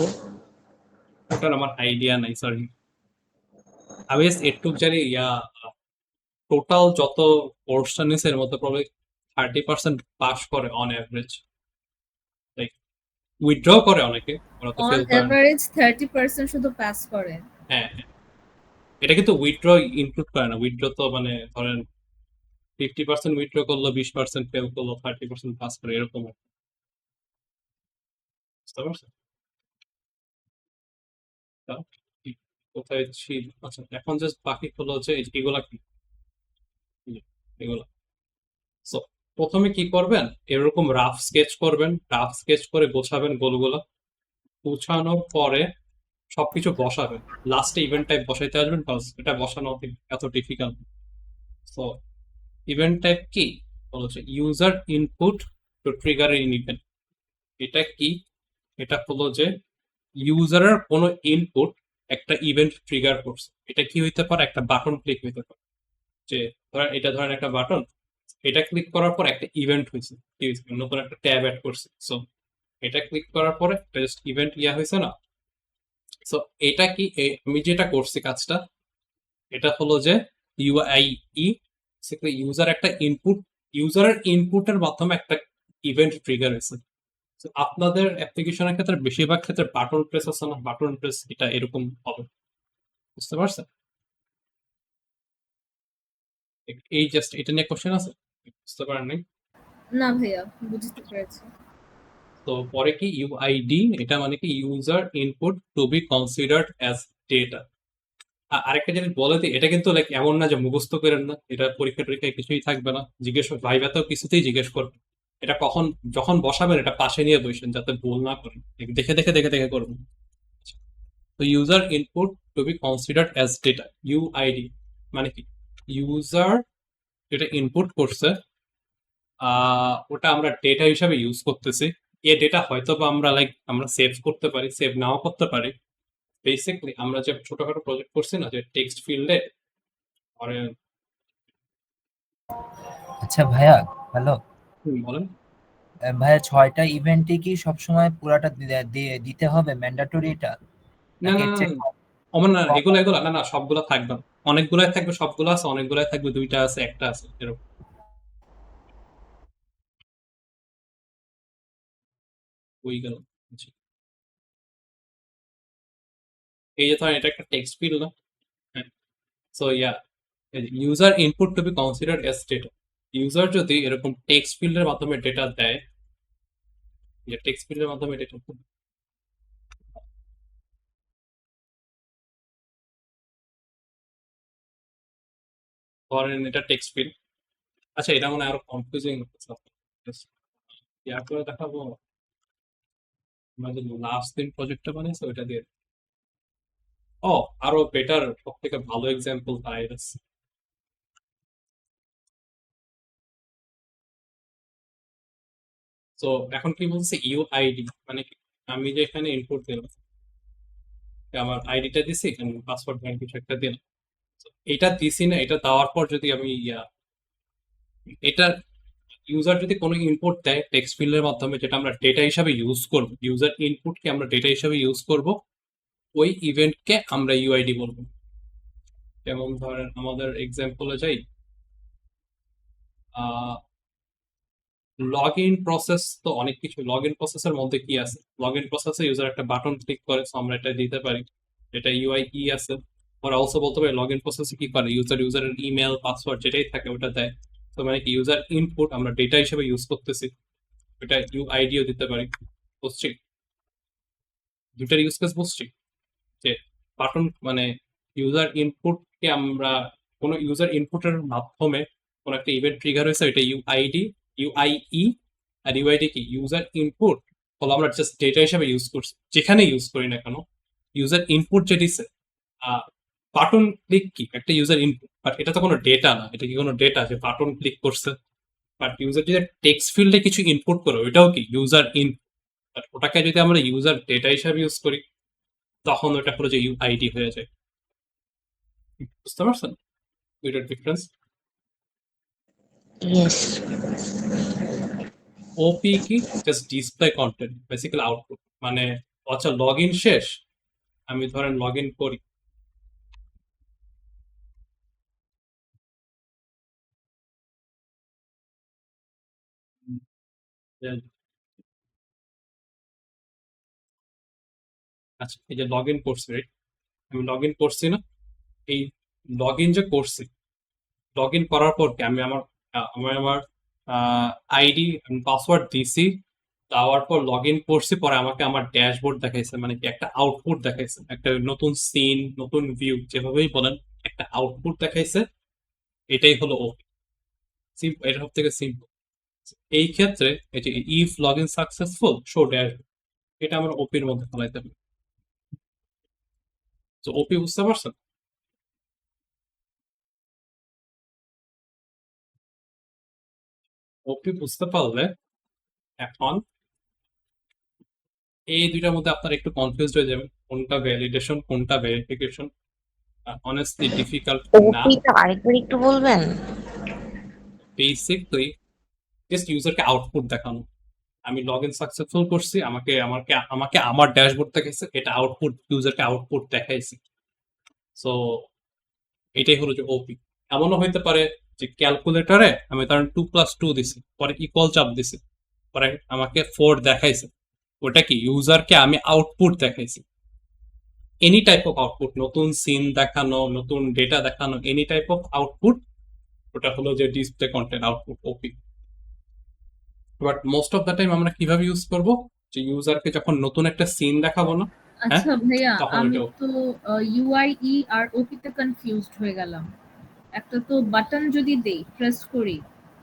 S1: ওটার আমার আইডিয়া নাই, সরি। আমি জাস্ট এটুক জানি, টোটাল যত পোর্শন আছে এর মধ্যে প্রবলেম 30% পাস করে অন অ্যাভারেজ, লাইক উইথড্র করে অনেকে, ওরা তো
S3: অন
S1: ফেল করে না।
S3: এভারেজ 30% শুধু পাস করে?
S1: হ্যাঁ হ্যাঁ, এটা কিন্তু উইথড্র ইনক্লুড করে না, উইথড্র তো মানে ধরেন 50% উইথড্র করলো, 20% ফেল করলো, 30% পাস করে, এরকম আর কি। বুঝতে পারছেন? তা, কোথায় ছিল? আচ্ছা, এখন জাস্ট বাকি হলো যে এগুলা কি, এগুলা। সো প্রথমে কি করবেন, এরকম রাফ স্কেচ করবেন, রাফ স্কেচ করে গোছাবেন গোলগুলো, গোছানোর পরে সবকিছু বসাবেন, লাস্টে ইভেন্ট টাইপ বসাইতে আসবেন, বাস এটা বসানো এত ডিফিকাল্ট। সো ইভেন্ট টাইপ কি বলছে, user input to trigger in event. এটা কি, এটা হলো যে ইউজারের কোনো ইনপুট একটা ইভেন্ট ট্রিগার করছে। এটা কি হইতে পারে, একটা বাটন ক্লিক হইতে পারে, যে ধরেন একটা বাটন, এটা ক্লিক করার পর একটা ইভেন্ট হয়েছে, কি হয়েছে, নতুন একটা ট্যাব অ্যাড করছে। সো এটা ক্লিক করার পরে জাস্ট ইভেন্ট হয়েছে না, সো এটা কি আমি যেটা করছি কাজটা, এটা হলো যে ইউআইই ইউজার একটা ইনপুট, ইউজারের ইনপুটের মাধ্যমে একটা ইভেন্ট ট্রিগার হয়েছে। So, আপনাদের অ্যাপ্লিকেশনের ক্ষেত্রে বেশিরভাগ ক্ষেত্রে বাটন প্রেস আছে না, বাটন প্রেস এটা এরকম হবে, বুঝতে পারছেন? এই জাস্ট এটা নিয়ে কোশ্চেন আছে, বুঝতে পারেন নাই?
S3: না ভাইয়া, বুঝতে পেরেছি।
S1: তো পরে কি ইউআইডি, এটা মানে কি user input to be considered as data. আরেকটা জিনিস বলে দিই, এটা কিন্তু লাইক এমন না যে মুখস্থ করেন না, এটা পরীক্ষা টরীক্ষায় কিছুই থাকবে না, জিজ্ঞেস ভাইভাতেও কিছুতেই জিজ্ঞেস করবেন। এটা যখন বসাবেন এটা পাশে নিয়ে বসেন যাতে ভুল না করেন, দেখে দেখে দেখে দেখে করবেন। তো user input to be considered as data, UID মানে কি ইউজার যেটা ইনপুট করছে ওটা আমরা ডেটা হিসাবে ইউজ করতেছি। এ ডেটা হয়তো বা আমরা সেভ করতে পারি, সেভ নাও করতে পারি। বেসিকলি আমরা যে ছোটখাটো প্রজেক্ট করছি না, যে টেক্সট ফিল্ডে
S6: আচ্ছা ভাইয়া, হ্যালো
S1: বলেন।
S6: ভাইয়া, 6টা ইভেন্টে কি সবসময় পুরাটা দিতে হবে, ম্যান্ডেটরি এটা
S1: না
S6: নাকি
S1: না না
S6: check
S1: না, অমন না, এগুলো এগুলো না না, সবগুলো থাকবে না। অনেকগুলাই থাকবে, সবগুলো আছে, অনেকগুলাই থাকবে, দুইটা আছে, একটা আছে, এরকম। ওই গেল। জি। এই যে ধরেন এটা একটা টেক্সট ফিল্ড না, হ্যাঁ। So yeah, user input to be considered as data. User যদি এরকম টেক্সট ফিল্ডের মাধ্যমে ডেটা দেয়, যে টেক্সট ফিল্ডের মাধ্যমে ডেটা, ধরেন এটা টেক্সট ফিল্ড। আচ্ছা, এটা মনে হয় আরো কনফিউজিং হচ্ছে। ইয়া করে দেখাবো, আমরা যে লাস্ট দিন প্রজেক্টটা বানিয়েছি ওইটা দিয়ে। ও, আরো বেটার, সব থেকে ভালো এক্সাম্পল ভাইরাস। তো এখন কি বলছে ইউআইডি মানে কি, আমি যে এখানে ইনপুট দিলাম, আমার আইডিটা দিছি, পাসওয়ার্ড ব্যাংক কিছু একটা দিলাম। তো এটা দিছি না, এটা দেওয়ার পর যদি আমি এটা ইউজার যদি কোনো ইনপুট দেয় টেক্সট ফিল্ডের মাধ্যমে, যেটা আমরা ডেটা হিসাবে ইউজ করব, ইউজার ইনপুটকে আমরা ডেটা হিসাবে ইউজ করব, ওই ইভেন্টকে আমরা ইউআইডি বলবো। যেমন ধরেন আমাদের এক্সাম্পলে যাই, লগ ইন প্রসেস, তো অনেক কিছু লগ ইন প্রসেসের মধ্যে কি আছে, লগ ইন প্রসেসে ইউজার একটা বাটন ক্লিক করে, so আমরা এটা দিতে পারি, এটা ইউআইই আছে। ওরা অলসো বলতে পারে লগ ইন প্রসেসে কি করে, ইউজারের ইমেল পাসওয়ার্ড যেটাই থাকে ওটা দেয়। তো মানে কি ইউজার ইনপুট আমরা ডেটা হিসেবে ইউজ করতেছি, ওটা ইউআইডিও দিতে পারি। বুঝছি, দুটার ইউজ কেস বুঝছি। যে বাটন মানে ইউজার ইনপুটকে আমরা কোনো ইউজার ইনপুটের মাধ্যমে কোনো একটা ইভেন্ট ট্রিগার হয়েছে, এটা ইউআইডি, ইউআইই। আর ইউআইডি কি ইউজার ইনপুট হলো আমরা জাস্ট ডেটা হিসেবে ইউজ করছি, যেখানে ইউজ করি না কেন। ইউজার ইনপুট যে দিছে, বাটন ক্লিক কি একটা ইউজার ইনপুট, বাট এটা তো কোনো ডেটা না, এটা কি কোনো ডেটা যে বাটন ক্লিক করছে? বাট ইউজার যদি টেক্সট ফিল্ডে কিছু ইনপুট করে, ওইটাও কি ইউজার ইনপুট। ওটাকে যদি আমরা ইউজার ডেটা হিসাবে ইউজ করি, তখন ওটা হলো যে ইউআইডি হয়ে যায়। বুঝতে পারছেন দুইটার ডিফারেন্স?
S4: ইয়েস।
S1: ওপি কি just display content, basically output. মানে আচ্ছা, লগ ইন শেষ, আমি ধরেন লগ ইন করি, আচ্ছা এই যে লগ ইন করছি, রাইট? আমি লগ ইন করছি না, এই লগ ইন যে করছি, লগ ইন করার পর কি আমি আমার আইডি পাসওয়ার্ড দিছি, দেওয়ার পর লগ ইন করছি, পরে আমাকে আমার ড্যাশবোর্ড দেখাইছে, মানে কি একটা আউটপুট দেখাইছে, একটা নতুন সিন, নতুন ভিউ, যেভাবেই বলেন, একটা আউটপুট দেখাইছে। এটাই হলো ওপি। সিম্পল, এটা সব থেকে সিম্পল। এই ক্ষেত্রে এই যে if log in successful show dashboard, এটা আমরা ওপির মধ্যে ফেলাইতে পারি। তো ওপি বুঝতে পারছেন? ওপি বুঝতে পারলে এখন এই দুইটার মধ্যে আপনারা একটু কনফিউজড হয়ে যাবেন, কোনটা ভ্যালিডেশন কোনটা ভেরিফিকেশন। অনেস্টলি ডিফিকাল্ট না,
S4: ওপিটা আরেকবার একটু বলবেন?
S1: বেসিকলি জাস্ট ইউজারকে আউটপুট দেখানো। আমি লগ ইন সাকসেসফুল করছি, আমাকে আমাকে আমাকে আমার ড্যাশবোর্ড দেখাইছে, এটা আউটপুট ইউজারকে আউটপুট দেখাইছি। সো এটাই হলো যে ওপি। এমনও হইতে পারে যে ক্যালকুলেটরে আমি ধরেন 2+2 দিছি, পরে ইকুয়াল চাপ দিছি, পরে আমাকে 4 দেখাইছে, ওটা কি ইউজারকে আমি আউটপুট দেখাইছি। এনি টাইপ অফ আউটপুট, নতুন সিন দেখানো, নতুন ডেটা দেখানো, এনি টাইপ অফ আউটপুট, ওটা হলো যে display content output OP. But most of the time আমরা কিভাবে ইউজ করব, যে ইউজারকে যখন নতুন একটা সিন দেখাবো না, হ্যাঁ,
S3: আচ্ছা ভাইয়া,
S1: তখন
S3: আমি
S1: ওটা
S3: তো ইউআইই আর ওপি তে কনফিউজড হয়ে গেলাম। একটা তো বাটন যদি দেই, প্রেস করি,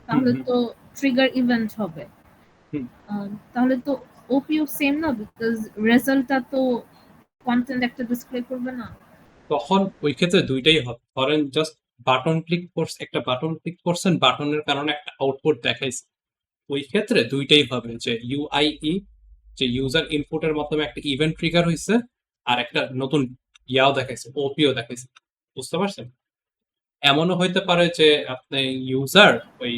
S3: তাহলে
S1: হুম,
S3: তো ট্রিগার ইভেন্ট হবে।
S1: হুম।
S3: তাহলে তো ওপিও সেম না, বিকজ রেজাল্টটা তো কন্টেন্ট একটা ডিসপ্লে করবে না।
S1: তখন ওই ক্ষেত্রে দুইটাই হবে। ধরেন জাস্ট বাটন ক্লিক করছে, একটা বাটন ক্লিক করছেন, বাটনের কারণে একটা আউটপুট দেখাইছে, ওই ক্ষেত্রে দুইটাই হবে, যে ইউআইই, যে ইউজার ইনপুটের মাধ্যমে একটা ইভেন্ট ট্রিগার হয়েছে, আর একটা নতুন ইয়াও দেখাইছে, ওপিও দেখাইছে। বুঝতে পারছেন? এমনও হইতে পারে যে আপনি ইউজার ওই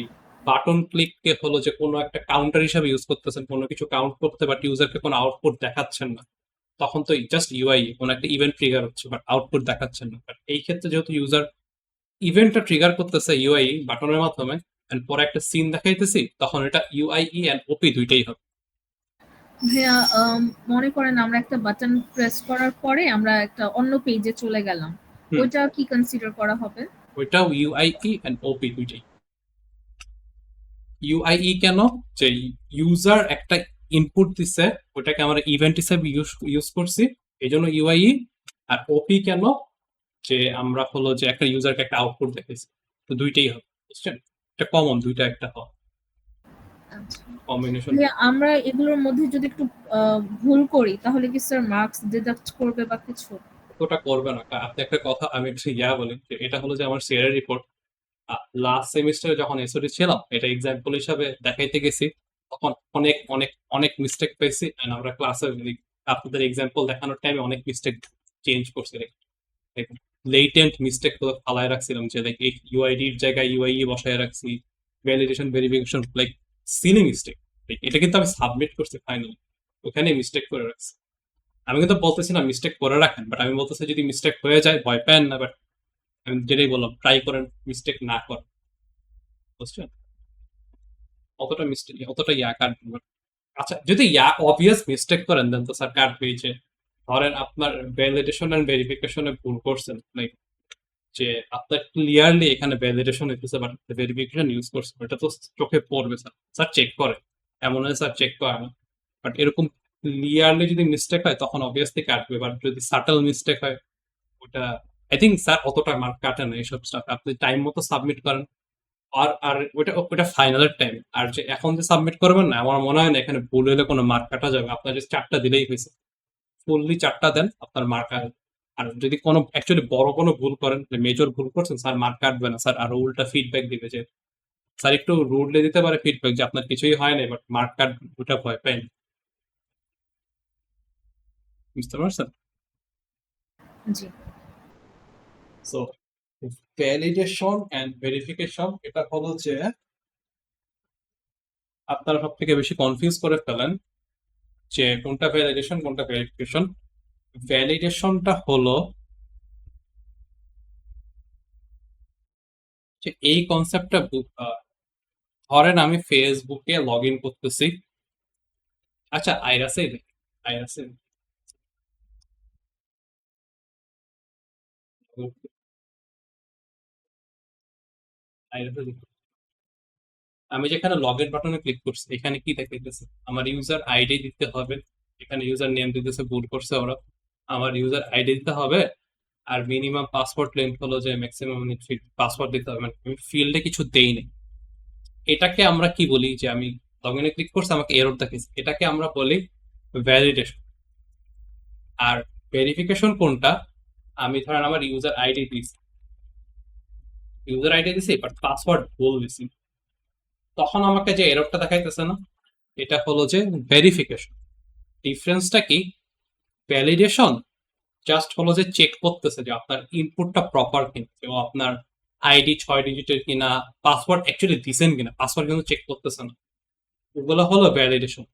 S1: বাটন ক্লিককে হলো যে কোনো একটা কাউন্টার হিসাবে ইউজ করতেছেন, কোনো কিছু কাউন্ট করতে, বাট ইউজারকে কোনো আউটপুট দেখাচ্ছেন না, তখন তো জাস্ট ইউআই কোনো একটা ইভেন্ট ট্রিগার হচ্ছে, বাট আউটপুট দেখাচ্ছেন না। বাট এই ক্ষেত্রে যেহেতু ইউজার ইভেন্টটা ট্রিগার করতেছে ইউআই বাটনের মাধ্যমে, এন্ড পরে একটা সিন দেখাইতেছি, তখন এটা ইউআইই এন্ড ওপি দুইটাই হবে।
S3: ভাইয়া, মনে করেন আমরা একটা বাটন প্রেস করার পরে আমরা একটা অন্য পেজে চলে গেলাম,
S1: হুম।
S3: ওইটা কি কনসিডার করা হবে?
S1: ওইটাও ইউআইই এন্ড ওপি দুইটাই। ইউআইই কেন, যে ইউজার একটা ইনপুট দিছে, ওটাকে আমরা ইভেন্ট হিসেবে ইউজ করছি, এই জন্য ইউআইই। আর ওপি কেন, যে আমরা হলো যে একটা ইউজারকে একটা আউটপুট দেখেছি, তো দুইটাই হবে, বুঝছেন? এটা কমন, দুইটা একটা হয়
S3: আচ্ছা
S1: কম্বিনেশন।
S3: ভাইয়া, আমরা এগুলোর মধ্যে যদি একটু ভুল করি, তাহলে কি স্যার মার্কস ডিডাক্ট করবে বা কিছু?
S1: ওটা করবে না। আপনি একটা কথা, আমি একটু বলি, যে এটা হলো যে আমার সিআর রিপোর্ট, লাস্ট সেমিস্টারে যখন এসওডি ছিলাম, এটা এক্সাম্পল হিসাবে দেখাইতে গেছি, তখন অনেক অনেক অনেক মিস্টেক পেয়েছি, and আমরা ক্লাসে আপনাদের এক্সাম্পল দেখানোর টাইমে অনেক মিস্টেক চেঞ্জ করছি। দেখুন, লেটেন্ট মিস্টেক গুলো ফালায় রাখছিলাম, যে লাইক এই ইউআইডির জায়গায় ইউআইই বসায় রাখছি, validation verification, like Seely mistake. এটা কিন্তু আমি সাবমিট করছি ফাইনালি, ওখানে মিস্টেক করে রাখছি। আমি কিন্তু বলতেছি না মিস্টেক করে রাখেন, বাট আমি বলতেছি যদি মিস্টেক হয়ে যায় ভয় পেন না, বাট আমি যেটাই বললাম, ট্রাই করেন মিস্টেক না করেন, বুঝছেন? অতটা মিস্টেক, অতটা কাটবে না। আচ্ছা, যদি অবভিয়াস মিস্টেক করেন, দেন তো স্যার কাটবেই। যে ধরেন আপনার ভ্যালিডেশন এন্ড ভেরিফিকেশনে ভুল করছেন, লাইক যে আপনার ক্লিয়ারলি এখানে ভ্যালিডেশন হইতেছে, বাট ভেরিফিকেশন ইউজ করছে, এটা তো চোখে পড়বে। স্যার স্যার চেক করে, এমন হয় স্যার চেক করে না, বাট এরকম ক্লিয়ারলি যদি মিস্টেক হয়, তখন অবভিয়াসলি কাটবে। বাট যদি সাটল মিস্টেক হয়, ওটা আই থিঙ্ক স্যার অতটা মার্ক কাটে না এইসব স্টাফ। আপনি টাইম মতো সাবমিট করেন, আর আর ওটা ওটা ফাইনালের টাইম। আর যে এখন যে সাবমিট করবেন না, আমার মনে হয় না এখানে ভুল হলে কোনো মার্ক কাটা যাবে। আপনার যে 4টা দিলেই হয়েছে, ফুললি 4টা দেন, আপনার মার্ক। আর যদি কোনো অ্যাকচুয়ালি বড় কোনো ভুল করেন, মেজর ভুল করছেন, স্যার মার্ক কাটবে না, স্যার আরো উল্টা ফিডব্যাক দিবে, যে স্যার একটু রুডলি দিতে পারে ফিডব্যাক, যে আপনার কিছুই হয় না, বাট মার্ক কাট, ওটা ভয় পাই না। বুঝতে পারছেন?
S3: জি।
S1: সো ভ্যালিডেশন এন্ড ভেরিফিকেশন, এটা হলো যে আপনারা সব থেকে বেশি কনফিউজ করে ফেলেন, যে কোনটা ভ্যালিডেশন কোনটা ভেরিফিকেশন। ভ্যালিডেশনটা হলো যে এই কনসেপ্টটা, ধরেন আমি ফেসবুকে লগ ইন করতেছি। আচ্ছা, আইরাসে আইরাসে আমি যেখানে লগ ইন বাটনে ক্লিক করছি, এখানে কি দেখাইতেছে? আমার ইউজার আইডি দিতে হবে, এখানে ইউজার নেম দিতেছে, ভুল করছে ওরা। আমার ইউজার আইডি দিতে হবে, আর মিনিমাম পাসওয়ার্ড লেন্থ হলো যে ম্যাক্সিমাম পাসওয়ার্ড দিতে হবে। মানে আমি ফিল্ডে কিছু দেই নাই। এটাকে আমরা কি বলি, যে আমি লগ ইনে ক্লিক করছি, আমাকে এরর দেখাইছে, এটাকে আমরা বলি ভ্যালিডেশন। আর ভেরিফিকেশন কোনটা, আমি ধরেন আমার ইউজার আইডি দিছি, বাট পাসওয়ার্ড ভুল দিছি, তখন আমাকে যে এররটা দেখাইতেছে না, এটা হলো যে ভেরিফিকেশন। ডিফারেন্সটা কি? ভ্যালিডেশন জাস্ট হলো যে চেক করতেছে যে আপনার ইনপুটটা প্রপার কিনা, এবং আপনার আইডি 6 ডিজিটের কিনা, পাসওয়ার্ড অ্যাকচুয়ালি দিছেন কিনা, পাসওয়ার্ড কিন্তু চেক করতেছে না। ওগুলো হলো ভ্যালিডেশন।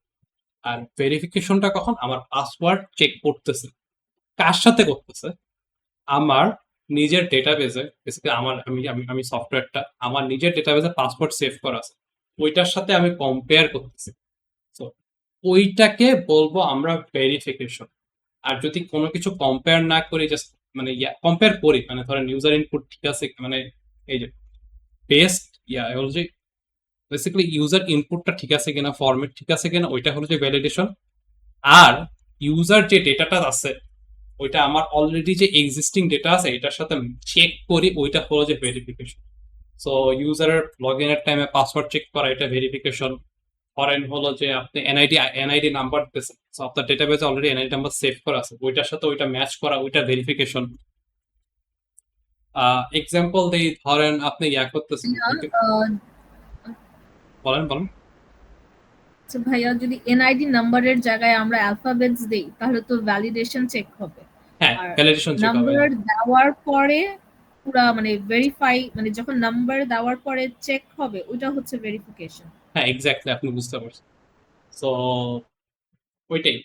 S1: আর ভেরিফিকেশনটা কখন আমার পাসওয়ার্ড চেক করতেছে কার সাথে করতেছে আমার নিজের ডেটাবেজে বেসিক্যালি আমি সফটওয়্যারটা আমার নিজের ডেটাবেজে পাসওয়ার্ড সেভ করা আছে ওইটার সাথে আমি কম্পেয়ার করতেছি তো ওইটাকে বলবো আমরা ভেরিফিকেশন আর যদি কোনো কিছু কম্পেয়ার না করি জাস্ট মানে কম্পেয়ার করি মানে ধরেন ইউজার ইনপুট ঠিক আছে মানে এই যে বেস্ট যে বেসিক্যালি ইউজার ইনপুটটা ঠিক আছে কিনা ফরম্যাট ঠিক আছে কিনা ওইটা হলো যে ভ্যালিডেশন আর ইউজার যে ডেটাটা আছে ওইটা আমার অলরেডি যে এক্সিস্টিং ডেটা আছে এটার সাথে চেক করি ওইটা হলো যে ভেরিফিকেশন সো ইউজারের লগ ইনের টাইমে পাসওয়ার্ড চেক করা এটা ভেরিফিকেশন ফরেন হলো যে আপনি এনআইডি নাম্বার দিতেছেন সো আপনার ডেটাবেসে অলরেডি এনআইডি নাম্বার সেভ করা আছে ওইটার সাথে ওইটা ম্যাচ করা ওইটা ভেরিফিকেশন এক্সাম্পল দেই ধরেন আপনি করতেছেন বলেন বলেন
S3: আচ্ছা ভাইয়া যদি এনআইডি নাম্বারের জায়গায় আমরা অ্যালফাবেটস দেই তাহলে তো ভ্যালিডেশন চেক হবে
S1: হ্যাঁ
S3: আর
S1: ভ্যালিডেশন চেক হবে
S3: নাম্বার দেওয়ার পরে পুরা মানে ভেরিফাই মানে যখন নাম্বার দেওয়ার পরে চেক হবে ওটা হচ্ছে ভেরিফিকেশন
S1: হ্যাঁ এক্স্যাক্টলি আপনি বুঝতে পারছেন সো ওইটাই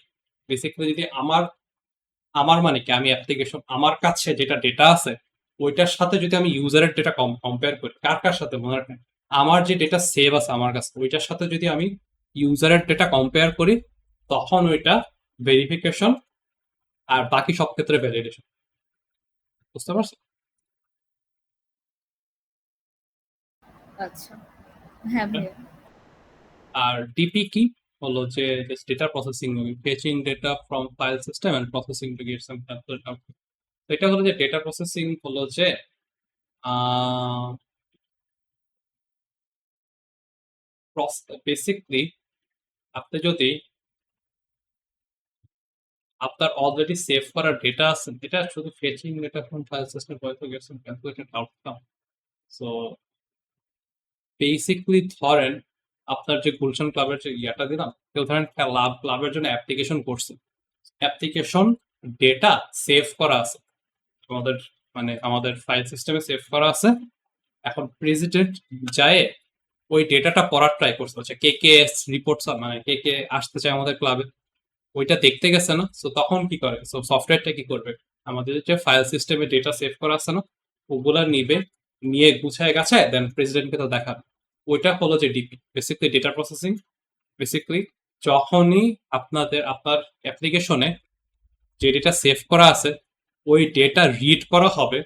S1: বেসিক্যালি যদি আমার আমার মানে কি আমি অ্যাপ্লিকেশন আমার কাছে যেটা ডেটা আছে ওইটার সাথে যদি আমি ইউজারের ডেটা কম্পেয়ার করি কার কার সাথে মনে রাখেন আমার যে ডেটা সেভ আছে আমার কাছে ওইটার সাথে যদি আমি ইউজারের ডেটা কম্পেয়ার করি তখন ওইটা ভেরিফিকেশন আর বাকি সব ক্ষেত্রে ভ্যালিডেশন বুঝতে পারছেন
S3: আচ্ছা হ্যাঁ ভাইয়া
S1: আর ডিপি কি হলো যে data processing fetching data from file system and processing to get some calculate output এটা হলো যে ডেটা প্রসেসিং হলো যে বেসিকলি আপনি যদি আপনার অলরেডি সেভ করা ডেটা আছে এটা শুধু fetching data from file system হয়তো get some calculated outcome so basically ধরেন আপনার যে গুলশান ক্লাবের যে ইয়াটা দিলাম কেউ ধরেন ক্লাবের জন্য অ্যাপ্লিকেশন করছে অ্যাপ্লিকেশন ডেটা সেভ করা আছে আমাদের মানে আমাদের ফাইল সিস্টেমে সেভ করা আছে এখন প্রেসিডেন্ট যায় ওই ডেটাটা পড়ার ট্রাই করছে হচ্ছে কে রিপোর্ট মানে কে আসতে চায় আমাদের ক্লাবে ওইটা দেখতে গেছে না সো তখন কি করে সো সফটওয়্যারটা কি করবে আমাদের যে ফাইল সিস্টেমে ডেটা সেভ করা আছে না ওগুলা নিবে নিয়ে গুছায় গাছায় দেন প্রেসিডেন্টকে তো দেখাবে ওইটা হলো যে DP basically data processing basically যখনই আপনার অ্যাপ্লিকেশনে যে ডেটা সেভ করা আছে ওই ডেটা রিড করা হবে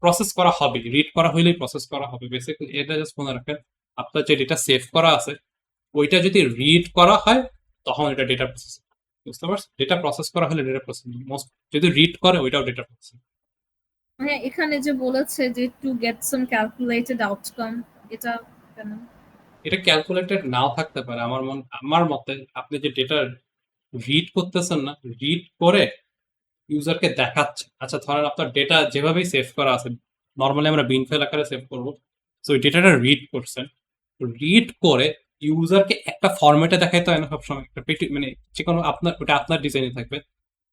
S1: প্রসেস করা হবে রিড করা হইলেই প্রসেস করা হবে বেসিক্যালি এটা জাস্ট মনে রাখেন আপনার যে ডেটা সেভ করা আছে ওইটা যদি রিড করা হয় তখন এটা ডেটা প্রসেসিং বুঝতে পারছেন ডেটা প্রসেস করা হলে ডেটা প্রসেসিং মোস্ট যদি রিড করে ওইটাও ডেটা প্রসেসিং
S3: হ্যাঁ এখানে যে বলেছে যে two get some calculated outcome এটা কেন
S1: এটা ক্যালকুলেটেড নাও থাকতে পারে আমার মতে আপনি যে ডেটা রিড করতেছেন না রিড করে ইউজারকে দেখাচ্ছে আচ্ছা ধরেন আপনার ডেটা যেভাবেই সেভ করা আছে নর্মালি আমরা বিন ফাইল আকারে সেভ করবো সো ওই ডেটাটা রিড করছেন রিড করে ইউজারকে একটা ফরম্যাটে দেখাইতে হয় না সবসময় একটা মানে যে কোনো ওটা আপনার ডিজাইনে থাকবে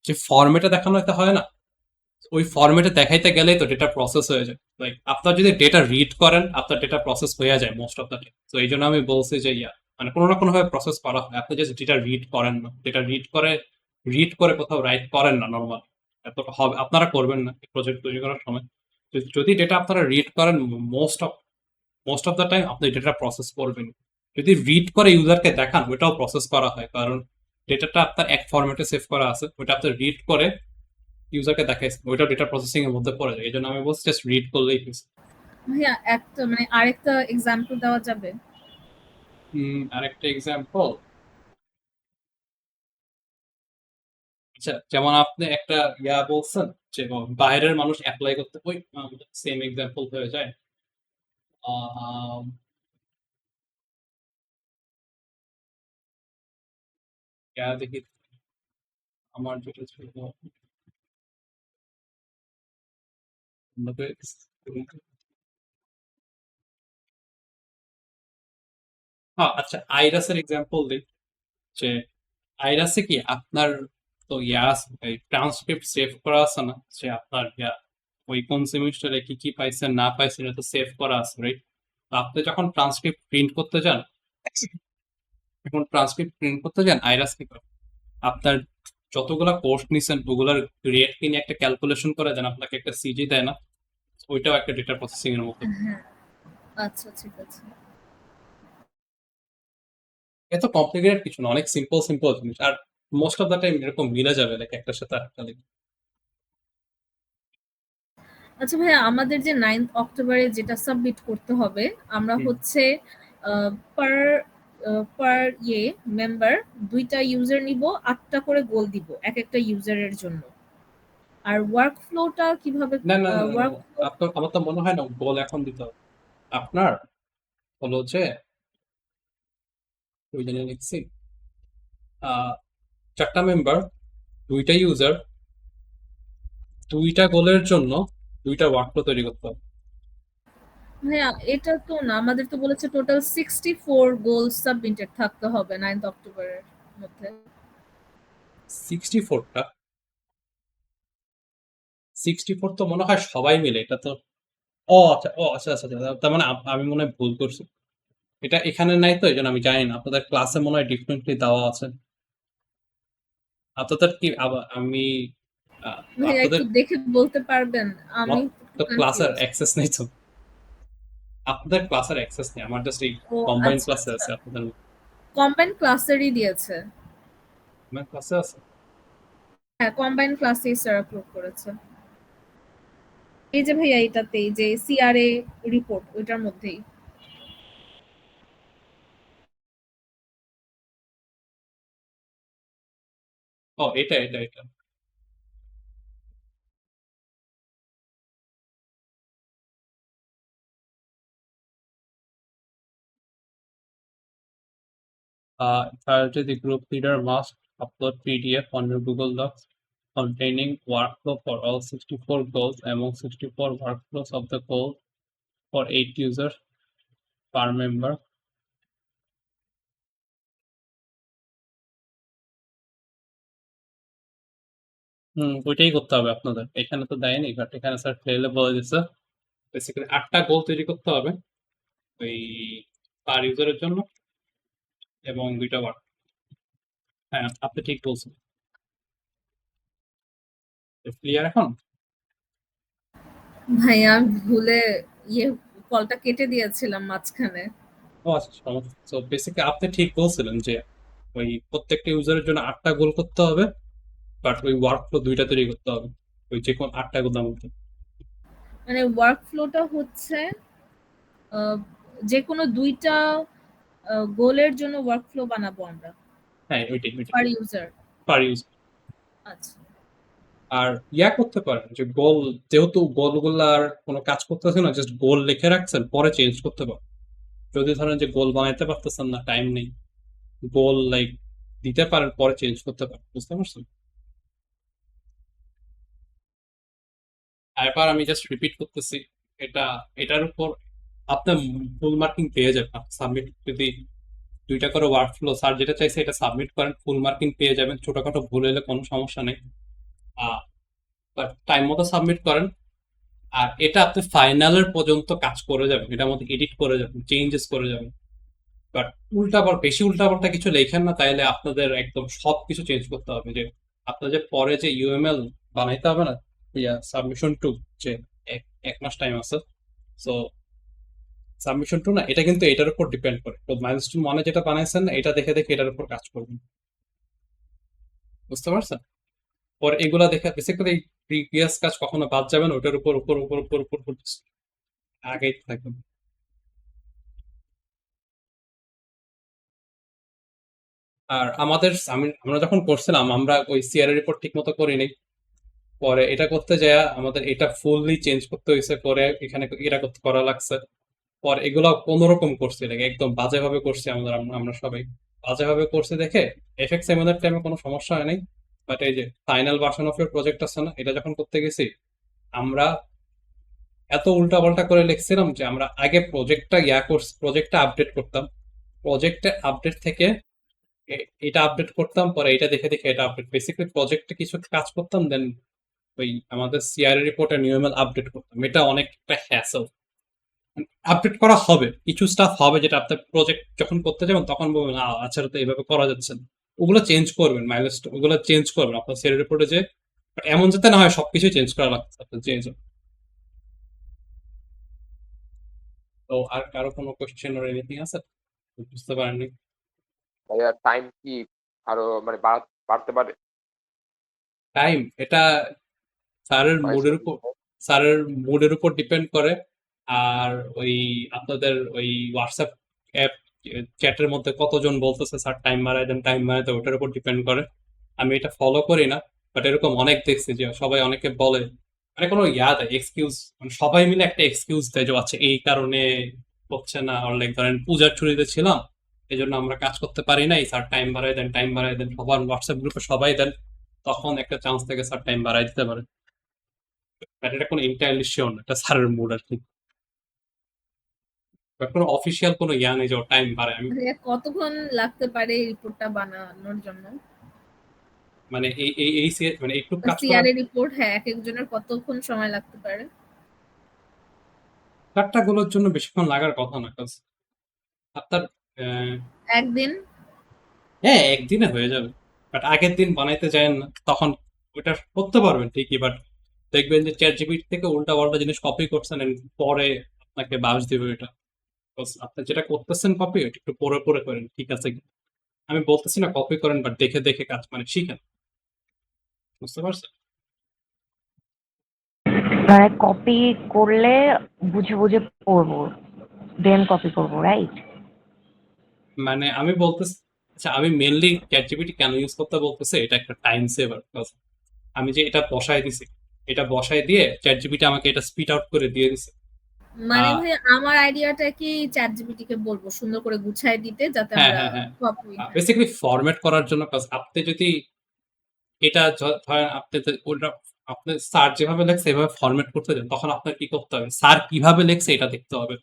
S1: যে ফরম্যাটে দেখানো হতে হয় না ওই ফরম্যাটে দেখাইতে গেলেই তো ডেটা প্রসেস হয়ে যায় লাইক আপনার যদি ডেটা রিড করেন আপনার ডেটা প্রসেস হয়ে যায় মোস্ট অফ দ্য টাইম তো এই জন্য আমি বলছি যে মানে কোনো না কোনো ভাবে প্রসেস করা হয় আপনি জাস্ট ডেটা রিড করেন না ডেটা রিড করে কোথাও রাইট করেন না নর্মাল এতটা হবে আপনারা করবেন না প্রজেক্ট তৈরি করার সময় যদি ডেটা আপনারা রিড করেন মোস্ট অফ দ্য টাইম আপনি ডেটা প্রসেস করবেন যদি রিড করে ইউজারকে দেখান ওইটাও প্রসেস করা হয় কারণ ডেটাটা আপনার এক ফরম্যাটে সেভ করা আছে ওইটা আপনি রিড করে ইউজারকে দেখাইছে ওইটাও ডেটা প্রসেসিং এর মধ্যে পড়ে যায় এই জন্য আমি বলছি জাস্ট রিড করলেই হয়েছে
S3: ভাইয়া একটা মানে আরেকটা এক্সাম্পল দেওয়া যাবে
S1: আরেকটা এক্সাম্পল আচ্ছা যেমন আপনি একটা বলছেন যে বাইরের মানুষ অ্যাপ্লাই করতে ওই সেম এক্সাম্পল হয়ে যায় দেখি আমার যেটা ছিল হ্যাঁ আচ্ছা আইরাসের এক্সাম্পল দিই যে আইরাসে কি আপনার তো ট্রান্সক্রিপ্ট সেভ করা আছে না যে আপনার ওই কোন সেমিস্টারে কি কি পাইছেন না পাইছেন এটা তো সেভ করা আছে রাইট তো আপনি যখন ট্রান্সক্রিপ্ট প্রিন্ট করতে যান এখন ট্রান্সক্রিপ্ট প্রিন্ট করতে যান আইরাস কি করে, আপনার যতগুলা কোর্স নিছেন ওগুলার রেট নিয়ে একটা ক্যালকুলেশন করে দেন, আপনাকে একটা সিজি দেয় না, ওইটাও একটা ডেটা প্রসেসিং এর মতো।
S3: হ্যাঁ, আচ্ছা ঠিক আছে।
S1: এত কমপ্লিকেটেড কিছু না, অনেক সিম্পল সিম্পল জিনিস, আর মোস্ট অফ দ্য টাইম এরকম মিলে যাবে লাইক একটার সাথে আরেকটা লিঙ্ক।
S3: আচ্ছা ভাইয়া, আমাদের যে 9th অক্টোবরে যেটা সাবমিট করতে হবে, আমরা
S1: হুম।
S3: হচ্ছে পার পার মেম্বার 2টা ইউজার নিব, 8টা করে গোল দিব এক একটা ইউজারের জন্য। আর ওয়ার্ক ফ্লোটা কিভাবে
S1: না না না,
S3: ওয়ার্ক
S1: আপনার আমার তো মনে হয় না গোল এখন দিতে হবে। আপনার হলো যে ওই জন্য লিখছি 4টা মেম্বার, 2টা ইউজার, 2টা গোলের জন্য 2টা ওয়ার্কফ্লো তৈরি করতে হবে।
S3: ভাইয়া এটা তো না, আমাদের তো বলেছে টোটাল 64 গোল সাবমিটেড থাকতে হবে 9th অক্টোবরের মধ্যে।
S1: 64টা 64 তো মনে হয় সবাই মিলে, এটা তো ও আচ্ছা, তার মানে আমি মনে হয় ভুল করছি, এটা এখানে নাই তো এই জন্য আমি জানি না, আপনাদের ক্লাসে মনে হয় ডিফারেন্টলি দেওয়া আছে। আপনাদের কি আমি
S3: ভাইয়া
S1: আপনাদের
S3: একটু দেখে বলতে পারবেন? আমি
S1: আমার তো ক্লাসের
S3: কনফিউজ।
S1: অ্যাক্সেস নেই তো, আপনাদের ক্লাসের অ্যাক্সেস নেই, আমার জাস্ট এই
S3: ও
S1: কম্বাইন
S3: আচ্ছা
S1: ক্লাসে
S3: আচ্ছা,
S1: আছে, আপনাদের
S3: কম্বাইন ক্লাসেরই দিয়েছে।
S1: আমার ক্লাসে আছে।
S3: হ্যাঁ, কম্বাইন ক্লাসেই স্যার আপলোড করেছে। এই যে ভাইয়া এটাতেই যে সিআরএ রিপোর্ট ওইটার মধ্যেই।
S1: ও এটা Priority the group leader must upload PDF on your Google Docs containing workflow for all 64 goals among 64 workflows of the goal for 8 users per member. ওইটাই করতে হবে আপনাদের, এখানে তো দেয়নি, বাট এখানে স্যার ফেলে বলে দিচ্ছে বেসিক্যালি 8টা গোল তৈরি করতে হবে ওই পার ইউজারের জন্য এবং 2টা ওয়ার্ক। হ্যাঁ আপনি ঠিক বলছেন, ক্লিয়ার এখন?
S3: ভাইয়া আমি ভুলে কলটা কেটে দিয়েছিলাম মাঝখানে।
S1: ও আচ্ছা সমস্যা, তো বেসিক্যালি আপনি ঠিক বলছিলেন যে ওই প্রত্যেকটা ইউজারের জন্য 8টা গোল করতে হবে, বাট ওই ওয়ার্কফ্লো 2টা তৈরি করতে হবে ওই যে কোন 8টা গোলের মধ্যে।
S3: মানে ওয়ার্ক ফ্লোটা হচ্ছে আহ, যে কোনো 2টা গোলের জন্য ওয়ার্ক ফ্লো বানাবো আমরা
S1: হ্যাঁ ওইটাই
S3: পার ইউজার।
S1: পার ইউজার।
S3: আচ্ছা
S1: আর করতে পারেন যে গোল, যেহেতু গোলগুলো আর কোনো কাজ করতেছে না, জাস্ট গোল লিখে রাখছেন, পরে চেঞ্জ করতে পারেন। যদি ধরেন যে গোল বানাইতে পারতেছেন না, টাইম নেই, গোল লাইক দিতে পারেন, পরে চেঞ্জ করতে পারেন, বুঝতে পারছেন? আর এবার আমি জাস্ট রিপিট করতেছি, এটার উপর আপনার ফুল মার্কিং পেয়ে যাবেন সাবমিট যদি 2টা করে ওয়ার্কফ্লো স্যার যেটা চাইছে এটা সাবমিট করেন, ফুল মার্কিং পেয়ে যাবেন, ছোটখাটো ভুল হলে কোনো সমস্যা নেই, টাইম মতো সাবমিট করেন। আর এটা আপনি ফাইনালের পর্যন্ত কাজ করে যাবেন, এটার মধ্যে এডিট করে যাবেন, চেঞ্জেস করে যাবেন, বাট বেশি উল্টাপাল্টা কিছু লেখেন না, তাইলে আপনাদের একদম সবকিছু চেঞ্জ করতে হবে। যে আপনার যে পরে যে ইউএমএল বানাইতে হবে না, সাবমিশন টু, যে এক মাস টাইম আছে, সো সাবমিশন টু না, এটা কিন্তু এটার উপর ডিপেন্ড করে, তো মাইলস্টোন 1 যেটা বানাইছেন না, এটা দেখে দেখে এটার উপর কাজ করবেন, বুঝতে পারছেন? পরে এগুলা দেখে বেসিক্যালি প্রিভিয়াস কাজ কখনো বাদ যাবে না, ওটার উপর উপর উপর উপর উপর উপর আগেই থাকবেন। আর আমরা যখন করছিলাম, আমরা ওই সিআরএ রিপোর্ট ঠিক মতো করিনি, পরে এটা করতে যায় আমাদের এটা ফুললি চেঞ্জ করতে হয়েছে, পরে এখানে এটা করতে করা লাগছে, পরে এগুলো কোনোরকম করছি, লাগে একদম বাজেভাবে করছি আমরা সবাই বাজেভাবে করছি দেখে এফএক্স আমাদের টাইমে কোনো সমস্যা হয় নাই, বাট এই যে final version of your project আছে না, এটা যখন করতে গেছি আমরা এত উল্টাপাল্টা করে লিখছিলাম যে আমরা আগে প্রজেক্টটা আপডেট করতাম, প্রজেক্টে আপডেট থেকে এটা আপডেট করতাম, পরে এটা দেখে দেখে এটা আপডেট, বেসিক্যালি প্রজেক্টে কিছু কাজ করতাম, দেন ওই আমাদের সিআরএ রিপোর্টের নিউএমএল আপডেট করতাম, এটা অনেকটা হ্যাসেল। আপডেট করা হবে, কিছু স্টাফ হবে যেটা আপনার প্রজেক্ট যখন করতে যাবেন তখন বলবেন আচ্ছা তো এইভাবে করা যাচ্ছে না, ওগুলো চেঞ্জ করবেন, মাইলস্টোন ওগুলো চেঞ্জ করবেন আপনার সিরিয়াল রিপোর্টে, যে এমন যাতে না হয় সবকিছু চেঞ্জ করা লাগছে আপনার চেঞ্জ। তো আর কারো কোনো কোশ্চেন আর এনিথিং আছে বুঝতে পারেননি?
S7: ভাইয়া টাইম কি আরো মানে বাড়তে পারে?
S1: টাইম এটা স্যারের মুডের উপর, স্যারের মুডের উপর ডিপেন্ড করে। আর ওই আপনাদের ওই হোয়াটসঅ্যাপ অ্যাপ চ্যাটের মধ্যে কতজন বলতেছে স্যার টাইম বাড়ায় দেন টাইম বাড়ায় দেন, ওটার উপর ডিপেন্ড করে। আমি এটা ফলো করি না, বাট এরকম অনেক দেখছি যে সবাই অনেকে বলে, মানে কোনো দেয় এক্সকিউজ, মানে সবাই মিলে একটা এক্সকিউজ দেয় যে আচ্ছা এই কারণে হচ্ছে না, আর লাইক ধরেন পূজার ছুটিতে ছিলাম এই জন্য আমরা কাজ করতে পারি নাই, স্যার টাইম বাড়ায় দেন টাইম বাড়ায় দেন, সবার হোয়াটসঅ্যাপ গ্রুপে সবাই দেন, তখন একটা চান্স থেকে স্যার টাইম বাড়ায় দিতে পারে। বাট এটা কোনো ইন্টায়ারলি শিওর না, এটা স্যারের মুড আর কি। বাট কোনো অফিসিয়াল কোনো নেই যে টাইম বাড়ায়। আমি
S3: ভাইয়া কতক্ষণ লাগতে পারে এই রিপোর্টটা বানানোর জন্য?
S1: মানে এই মানে একটু কাজ করা
S3: সিআরএ রিপোর্ট, হ্যাঁ, এক একজনের কতক্ষণ সময় লাগতে পারে?
S1: গুলোর জন্য বেশিক্ষণ লাগার কথা না, কাজ আপনার
S3: একদিন?
S1: হ্যাঁ একদিনে হয়ে যাবে, বাট আগের দিন বানাইতে যায়েন না, তখন ওটা করতে পারবেন ঠিকই, বাট দেখবেন যে চ্যাট জিপিটি থেকে উল্টা পাল্টা জিনিস কপি করছেন and পরে আপনাকে বাস দিবে এটা। Because আপনি যেটা করতেছেন কপি ওটা একটু পরে পরে করেন, ঠিক আছে কি? আমি বলতেছি না কপি করেন, বাট দেখে দেখে কাজ মানে শিখেন, বুঝতে পারছেন?
S8: মানে কপি করলে বুঝে বুঝে পড়বো, দেন কপি করবো, রাইট?
S1: মানে আমি বলতেছি, আচ্ছা আমি মেনলি চ্যাট জিপিটি কেন ইউজ করতে বলতেছি, এটা একটা টাইম সেভার। আমি যে এটা বসায় দিছি, এটা বসায় দিয়ে চ্যাট জিপিটি আমাকে এটা স্পিড আউট করে দিয়ে দিছে।
S3: মানে
S1: আহ,
S3: ভাই আমার আইডিয়াটা কি চ্যাটজিপিটি কে বলবো সুন্দর করে গুছায় দিতে, যাতে
S1: হ্যাঁ
S3: আমরা
S1: হ্যাঁ হ্যাঁ
S3: কপি।
S1: বেসিক্যালি ফরম্যাট করার জন্য কাজ। আপনি যদি এটা ধরেন আপনি ওটা আপনি স্যার যেভাবে লেখছে এভাবে ফরম্যাট করতে দেন, তখন আপনার কি করতে হবে, স্যার কিভাবে লেখছে এটা দেখতে হবে।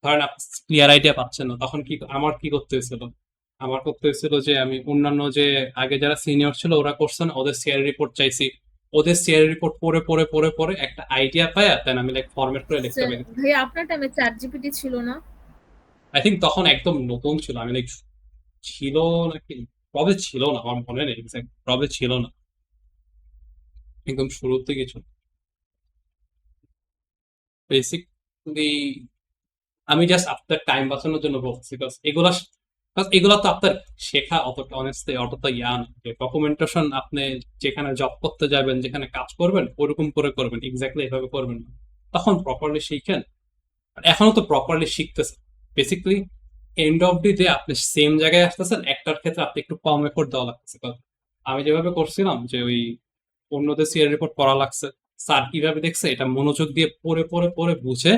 S1: ধরেন আপনি ক্লিয়ার আইডিয়া পাচ্ছেন না, তখন কি আমার কি করতে হয়েছিল, আমার করতে হয়েছিল যে আমি অন্যান্য যে আগে যারা সিনিয়র ছিল ওরা করছেন, ওদের শেয়ার রিপোর্ট চাইছি, ওদের শেয়ার রিপোর্ট পড়ে পড়ে পড়ে পড়ে একটা আইডিয়া পায়া দেন আমি লাইক ফরম্যাট করে লিখতে পারি।
S3: ভাই আপনার টাইমে চ্যাটজিপিটি ছিল না?
S1: আই থিঙ্ক তখন একদম নতুন ছিল, আমি লাইক ছিল নাকি, প্রবে ছিল না, আমার মনে নেই এক্সাক্ট, প্রবে ছিল না, একদম শুরুর দিকে ছিল। বেসিকলি আমি জাস্ট আপনার টাইম বাঁচানোর জন্য বলছি, বিকজ এগুলা তো আপনার শেখা অতটা অনেস্টলি অতটা না, যে ডকুমেন্টেশন আপনি যেখানে জব করতে যাবেন যেখানে কাজ করবেন ওরকম করে করবেন, এক্স্যাক্টলি এভাবে করবেন না, তখন প্রপারলি শিখেন। আর এখনো তো প্রপারলি শিখতেছেন। Basically end of the day আপনি সেম জায়গায় আসতেছেন, একটার ক্ষেত্রে আপনি একটু কম এফোর্ট দেওয়া লাগতেছে। কারণ আমি যেভাবে করছিলাম যে ওই অন্যদের সিআর রিপোর্ট পড়া লাগছে, স্যার কিভাবে দেখছে এটা মনোযোগ দিয়ে পড়ে পড়ে পড়ে বুঝে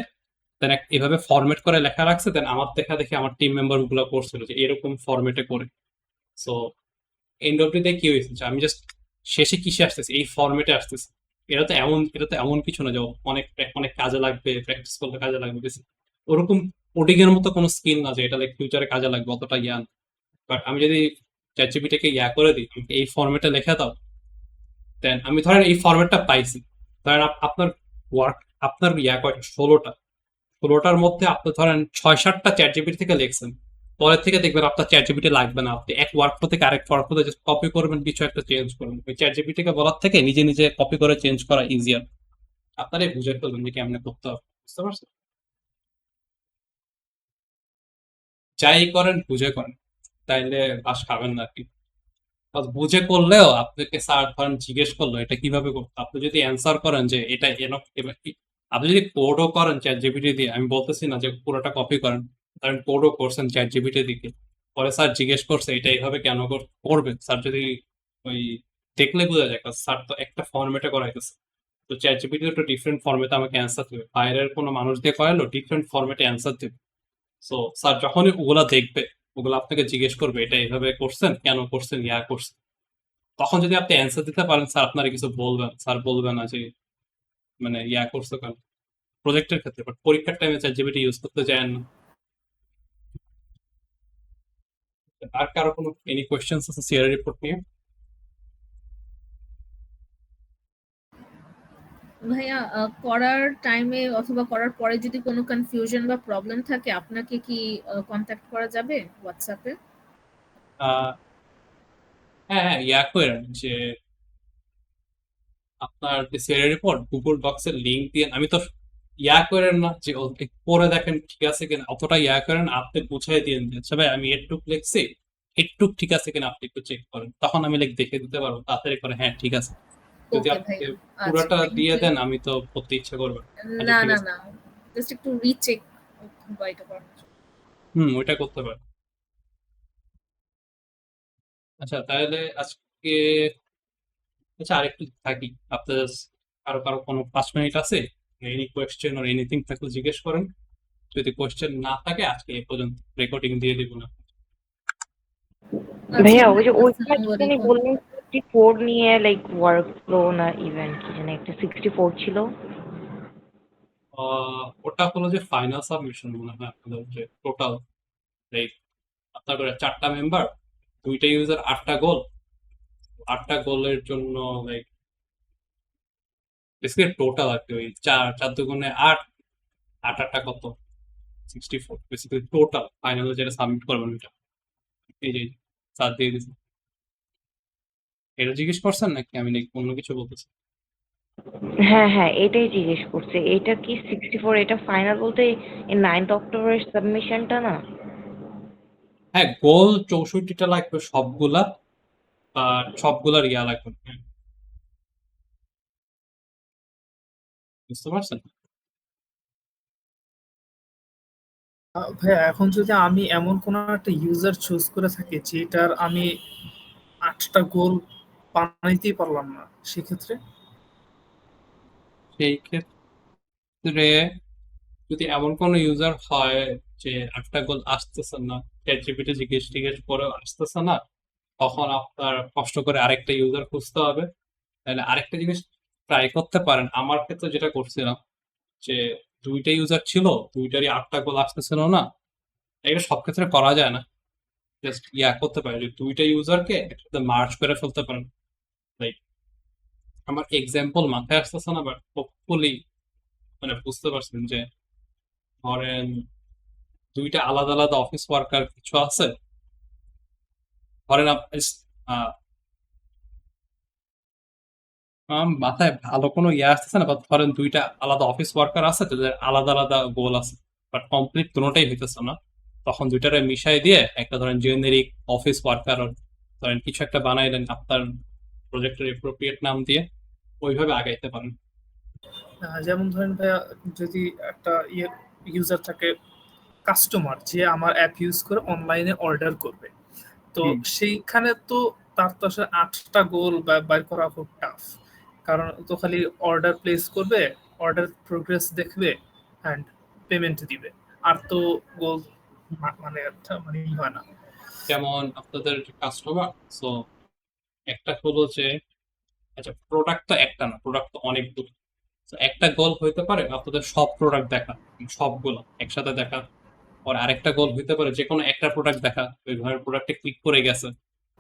S1: দেন এভাবে ফরম্যাট করে লেখা রাখছে, দেন আমার দেখা দেখি আমার টিম মেম্বার গুলো করছিল যে এরকম ফরম্যাটে করে। So and of the day কি হয়েছে যে আমি জাস্ট শেষে কিসে আসতেছি, এই ফরম্যাটে আসতেছি। এটা তো এমন কিছু না যে অনেক অনেক কাজে লাগবে, প্র্যাকটিস করলে কাজে লাগবে, বেশি ওরকম কোডিং এর মতো কোনো স্কিল না যে এটা লাইক ফিউচারে কাজে লাগবে, অতটা জ্ঞান। বাট আমি যদি চ্যাটজিপিটিকে করে দিই আমাকে এই ফরম্যাটে লেখা দাও, দেন আমি ধরেন এই ফরম্যাটটা পাইছি, ধরেন আপনার ওয়ার্ক আপনার কয়টা, 16টার মধ্যে আপনি ধরেন 6-7টা চ্যাট জিপিটি থেকে লিখছেন, পরের থেকে দেখবেন আপনার চ্যাট জিপিটি লাগবে না, আপনি এক ওয়ার্কফ্লো থেকে আরেক ওয়ার্কফ্লোতে জাস্ট কপি করবেন, কিছু একটা চেঞ্জ করবেন, ওই চ্যাট জিপিটিকে বলার থেকে নিজে নিজে কপি করে চেঞ্জ করা ইজিয়ার। আপনারাই বুঝে ফেলবেন যে কেমনে করতে হবে, বুঝতে পারছেন? যাই করেন বুঝে করেন, তাইলে বাস খাবেন না আর কি। Because বুঝে করলেও আপনাকে স্যার ধরেন জিজ্ঞেস করলো এটা কিভাবে করতে, আপনি যদি অ্যান্সার করেন যে এটা আপনি যদি কোডও করেন চ্যাট জিপিটি দিয়ে, আমি বলতেছি না যে পুরোটা কপি করেন, ধরেন কোডও করছেন চ্যাট জিপিটি দিকে, পরে স্যার জিজ্ঞেস করছে এটা এইভাবে কেন করবে, স্যার যদি ওই দেখলে বোঝা যায়, কারণ স্যার তো একটা ফরম্যাটে করাইতেছে, তো চ্যাট জিপিটি একটা ডিফারেন্ট ফরম্যাটে আমাকে অ্যান্সার দেবে, বাইরের কোনো মানুষ দিয়ে করালো ডিফারেন্ট ফরম্যাটে অ্যান্সার দেবে। সো স্যার যখনই ওগুলা দেখবে, ওগুলো আপনাকে জিজ্ঞেস করবে এটা এইভাবে করছেন কেন করছেন, করছেন, তখন যদি আপনি অ্যান্সার দিতে পারেন স্যার আপনারা কিছু বলবেন, স্যার বলবে না যে মানে করছো কেন, প্রজেক্টের ক্ষেত্রে। বাট পরীক্ষার টাইমে চ্যাট জিপিটি ইউজ করতে যায় না। আর কারো কোনো এনি কোয়েশ্চেন্স আছে সিআরএ রিপোর্ট নিয়ে?
S3: ভাইয়া করার টাইমে অথবা করার পরে যদি কোনো কনফিউশন বা প্রবলেম থাকে আপনাকে কি কন্ট্যাক্ট করা যাবে হোয়াটসঅ্যাপে?
S1: আহ, হ্যাঁ হ্যাঁ, ইয়া করেন যে আপনার যে স্যালারির পর গুগল ডক্সের লিঙ্ক দিয়ে, আমি তো ইয়া করেন না যে পরে দেখেন ঠিক আছে কিনা, অতটা ইয়া করেন, আপনি বুঝাই দিয়ে দিন আচ্ছা ভাই আমি একটু লিখছি, একটু ঠিক আছে কিনা আপনি একটু চেক করেন, তখন আমি দেখে দিতে পারবো তাড়াতাড়ি করে, হ্যাঁ ঠিক আছে। যদি
S3: ওকে
S1: আপনি
S3: ভাইয়া, আচ্ছা
S1: পুরোটা
S3: থ্যাংক
S1: দিয়ে
S3: ইউ।
S1: দেন আমি তো করতে ইচ্ছা করবে না। আচ্ছা
S3: না
S1: ঠিক
S3: না
S1: আছে,
S3: না, জাস্ট একটু রিচেক বা এটা করার জন্য।
S1: ওইটা করতে পারেন। আচ্ছা তাহলে আজকে, আচ্ছা আরেকটু থাকি আপনার, কারো কারো কোনো 5 মিনিট আছে, এনি কোয়েশ্চেন আর এনিথিং থাকলে জিজ্ঞেস করেন, যদি কোয়েশ্চেন না থাকে আজকে এই পর্যন্ত রেকর্ডিং দিয়ে দিব না।
S3: আচ্ছা
S8: ভাইয়া ওই যে
S3: ভাইয়া,
S8: ওইটা
S3: আসসালামু
S8: কি জানি
S3: আলাইকুম।
S8: বললেন 64 নিয়ে লাইক ওয়ার্ক ফ্লো না ইভেন্ট কি জানি একটা 64 ছিল।
S1: ওটা হলো যে ফাইনাল সাবমিশন মনে হয় আপনাদের, যে টোটাল লাইক আপনার করে 4টা মেম্বার, 2টা ইউজার, 8টা গোল, 8টা গোলের জন্য লাইক বেসিক্যালি টোটাল আর কি, ওই 4 4 দুগুণে 8, 8 কত 64, বেসিক্যালি টোটাল ফাইনালে যেটা সাবমিট করবেন ওইটা। এই যে স্যার দিয়ে দিয়েছে, এটা জিজ্ঞেস করছেন নাকি আমি নাকি অন্য কিছু বলতেছি?
S8: হ্যাঁ হ্যাঁ, এটাই জিজ্ঞেস করছে। এটা কি 64, এটা ফাইনাল বলতে এই 9th অক্টোবরের সাবমিশনটা না?
S1: হ্যাঁ, গোল 64টা লাগবে সবগুলা, আর সবগুলার ইয়া লাগবে, হ্যাঁ, বুঝতে পারছেন?
S9: ভাইয়া এখন যদি আমি এমন কোনো একটা ইউজার চুজ করে থাকি যেটার আমি 8টা গোল বানাইতেই পারলাম না, সেক্ষেত্রে
S1: সেই ক্ষেত্রে যদি এমন কোনো ইউজার হয় যে 8টা গোল আসতেছে না, চ্যাট জিপিটি জিজ্ঞেস টিজ্ঞেস করে আসতেছে না, তখন আপনার কষ্ট করে আরেকটা ইউজার খুঁজতে হবে। তাহলে আরেকটা জিনিস ট্রাই করতে পারেন, আমার ক্ষেত্রে যেটা করছিলাম যে 2টা ইউজার ছিল, 2টারই 8টা গোল আসতেছিল না, এটা সব ক্ষেত্রে করা যায় না, জাস্ট ইয়া করতে পারেন যে 2টা ইউজারকে একসাথে মার্জ করে ফেলতে পারেন। লাইক আমার এক্সাম্পল মাথায় আসতেছে না, বাট হোপফুলি মানে বুঝতে পারছেন যে ধরেন 2টা আলাদা আলাদা অফিস ওয়ার্কার কিছু আছে, ধরেন মাথায় ভালো কোনো ইয়ে আসতেছে না, বা ধরেন 2টা আলাদা অফিস ওয়ার্কার আছে, তাদের আলাদা আলাদা গোল আছে, বাট কমপ্লিট কোনোটাই হইতেছে না, তখন 2টারে মিশাই দিয়ে একটা ধরেন জেনেরিক অফিস ওয়ার্কার ধরেন কিছু একটা বানাইলেন আপনার প্রজেক্টের এপ্রোপ্রিয়েট নাম দিয়ে, ওইভাবে আগাইতে পারেন।
S9: যেমন ধরেন ভাইয়া, যদি একটা ইউজার থাকে কাস্টমার যে আমার অ্যাপ ইউজ করে অনলাইনে অর্ডার করবে, তো
S1: হুম।
S9: সেইখানে তো তার তো আসলে 8টা গোল বাইর করা খুব টাফ, কারণ তো খালি অর্ডার প্লেস করবে, অর্ডার প্রোগ্রেস দেখবে অ্যান্ড পেমেন্ট দিবে, আর তো গোল মানে মানে হয় না।
S1: যেমন আপনাদের কাস্টমার, সো একটা হলো যে, আচ্ছা প্রোডাক্ট তো একটা না, প্রোডাক্ট তো অনেকগুলো। তো একটা গোল হইতে পারে আপনাদের সব প্রোডাক্ট দেখা, সবগুলো একসাথে দেখা। আর আরেকটা গোল হইতে পারে যে কোনো একটা প্রোডাক্ট দেখা, ওই ধরনের প্রোডাক্টে ক্লিক করে গেছে।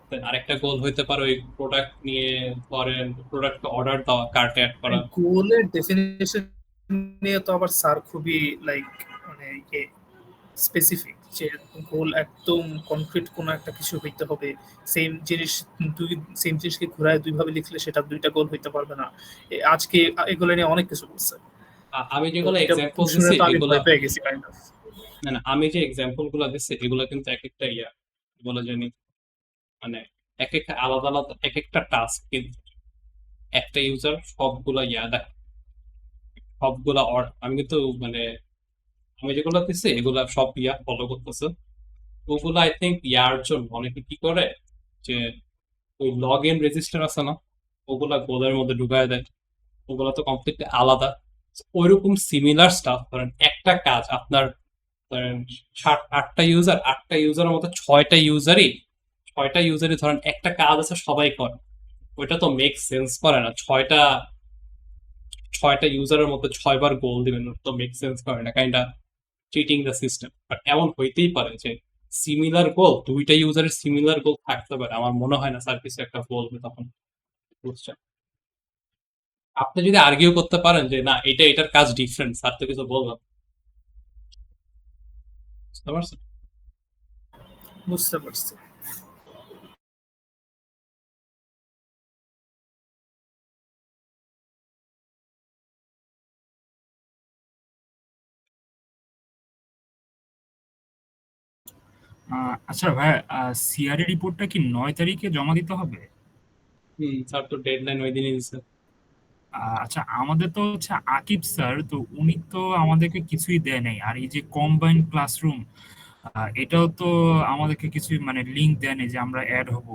S1: Then আরেকটা গোল হইতে পারে ওই প্রোডাক্ট নিয়ে ধরেন প্রোডাক্টকে অর্ডার দেওয়া, কার্টে অ্যাড করা।
S9: গোলের ডেফিনেশন নিয়ে তো আবার স্যার খুবই লাইক মানে স্পেসিফিক, যে গোল একদম কনক্রিট কোনো একটা কিছু হইতে হবে, সেম জিনিস সেম জিনিসকে ঘুরায় দুইভাবে লিখলে সেটা 2টা গোল হইতে পারবে না। আজকে এগুলো নিয়ে অনেক কিছু বলছে,
S1: আমি
S9: তো
S1: যেগুলো
S9: এটা
S1: এক্সাম্পল
S9: শুনে
S1: দিচ্ছি
S9: তো আমি
S1: এগুলা,
S9: ভয় পেয়ে গেছি কাইন্ড অফ।
S1: না না, আমি যে এক্সাম্পল গুলো দিচ্ছি এগুলো কিন্তু এক একটা ইয়া বলে জানি, মানে এক একটা আলাদা আলাদা এক একটা টাস্ক, কিন্তু একটা ইউজার সবগুলা ইয়া দেখ, সবগুলা আমি কিন্তু মানে আমি যেগুলো দিচ্ছি এগুলা সব ইয়া ফলো করতেছে। ওগুলো আই থিঙ্ক ইয়ার জন্য অনেকে কি করে যে ওই লগ ইন রেজিস্টার আছে না, ওগুলা গোলের মধ্যে ঢুকায় দেয়, ওগুলো তো কমপ্লিটলি আলাদা। ওইরকম সিমিলার স্টাফ ধরেন একটা কাজ আপনার ধরেন 8টা ইউজার, 8টা ইউজারের মধ্যে 6টা ইউজারই ধরেন একটা কাজ আছে সবাই করে, ওইটা তো মেক সেন্স করে না। 6টা ইউজারের মধ্যে 6বার গোল দিবেন, ওটা তো মেক সেন্স করে না, kinda cheating the system. But এমন হইতেই পারে যে সিমিলার গোল, 2টা ইউজারের সিমিলার গোল থাকতে পারে, আমার মনে হয় না স্যার কিছু একটা বলবে তখন, বুঝছেন? আপনি যদি আর্গিউ করতে পারেন যে না এটা এটার কাজ ডিফারেন্ট, স্যার তো কিছু বলবেন, বুঝতে পারছেন?
S9: বুঝতে পারছি।
S10: আচ্ছা ভাই, সিআরএ রিপোর্টটা কি 9 তারিখে জমা দিতে হবে?
S1: স্যার তো ডেডলাইন ওই দিনই দিচ্ছে।
S10: আচ্ছা, আমাদের তো হচ্ছে আকিব স্যার, তো উনি তো আমাদেরকে কিছুই দেয় নাই। আর এই যে কম্বাইন্ড ক্লাসরুম, এটাও তো আমাদেরকে কিছুই মানে লিংক দেয় নাই যে আমরা অ্যাড হব।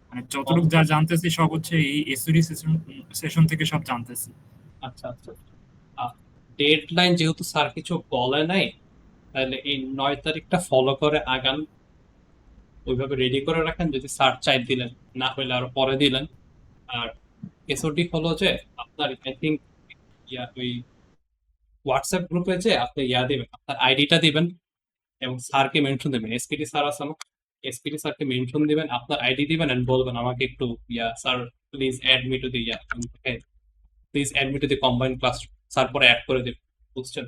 S10: মানে যতটুকু যা জানতেছি সব হচ্ছে এই এসওডি সেশন থেকে সব জানতেছি।
S1: আচ্ছা আচ্ছা, ডেডলাইন যেহেতু স্যার কিছু বলে নাই, তাহলে এই 9 তারিখটা ফলো করে আগান, ওইভাবে রেডি করে রাখেন। যদি স্যার চাই দিলেন, না হলে আরো পরে দিলেন। আর এসওডি হলো যে আপনার আই থিঙ্ক ওই হোয়াটসঅ্যাপ গ্রুপে যে আপনি দিবেন, আপনার আইডিটা দিবেন এবং স্যারকে মেনশন দিবেন। এসপিটি স্যার আছে না, এসপিটি স্যারকে মেনশন দিবেন, আপনার আইডি দিবেন এন্ড বলবেন আমাকে একটু sir please add me to the please add me to the combined class, sir পরে অ্যাড করে দিবেন, বুঝছেন?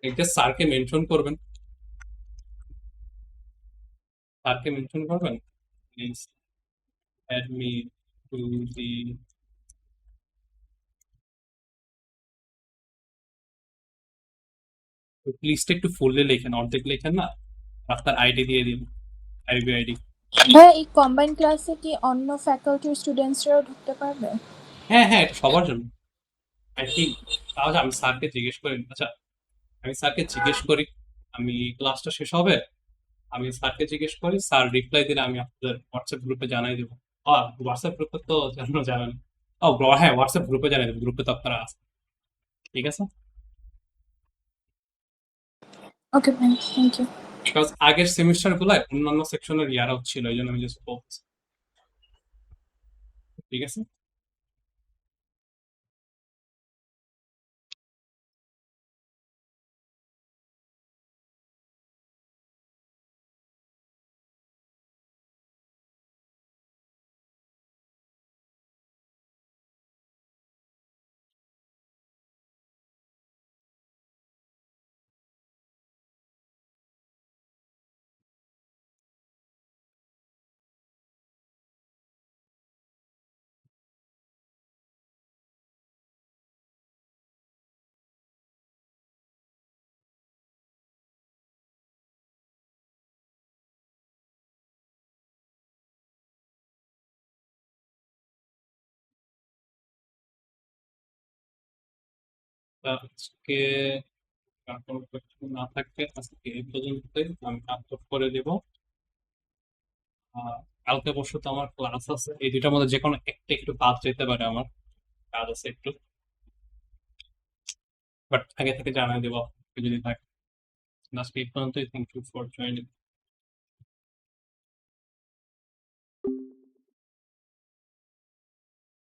S1: এটা স্যারকে মেনশন করবেন, স্যারকে মেনশন করবেন please add me to the, প্লিজটা একটু ফুললি লেখেন, অর্ধেক লেখেন না, আপনার আইডি দিয়ে দিন, আইবি আইডি।
S11: ভাইয়া এই কম্বাইন্ড ক্লাসে কি অন্য ফ্যাকাল্টির স্টুডেন্টসরাও ঢুকতে পারবে?
S1: হ্যাঁ হ্যাঁ, এটা সবার জন্য আই থিঙ্ক। তাহলে আমি স্যারকে জিজ্ঞেস করি, আচ্ছা আমি স্যারকে জিজ্ঞেস করি, আমি ক্লাসটা শেষ হবে, আমি স্যারকে জিজ্ঞেস করি, স্যার রিপ্লাই দিলে আমি আপনাদের হোয়াটসঅ্যাপ গ্রুপে জানাই দেবো। হোয়াটসঅ্যাপ গ্রুপে তো জানান, হ্যাঁ হোয়াটসঅ্যাপ গ্রুপে জানাই দেবো, গ্রুপে তো আপনারা আছেন, ঠিক আছে?
S11: ওকে ভাই, থ্যাংক ইউ।
S1: বিকজ আগের সেমিস্টার গুলায় অন্যান্য সেকশনের ইয়ারাও ছিল, এই জন্য আমি জাস্ট বলছি, ঠিক আছে? আজকে আর কোনো question না থাকলে আজকে এই পর্যন্তই, আমি আপলোড করে দেব। কালকে পরশু তো আমার ক্লাস আছে, এই দুইটার মধ্যে যে কোনো একটা একটু বাদ যেতে পারে, আমার কাজ আছে একটু, বাট আগে থেকে জানাই দেবো যদি থাকে। আজকে এই পর্যন্তই, থ্যাংক ইউ ফর জয়েনিং।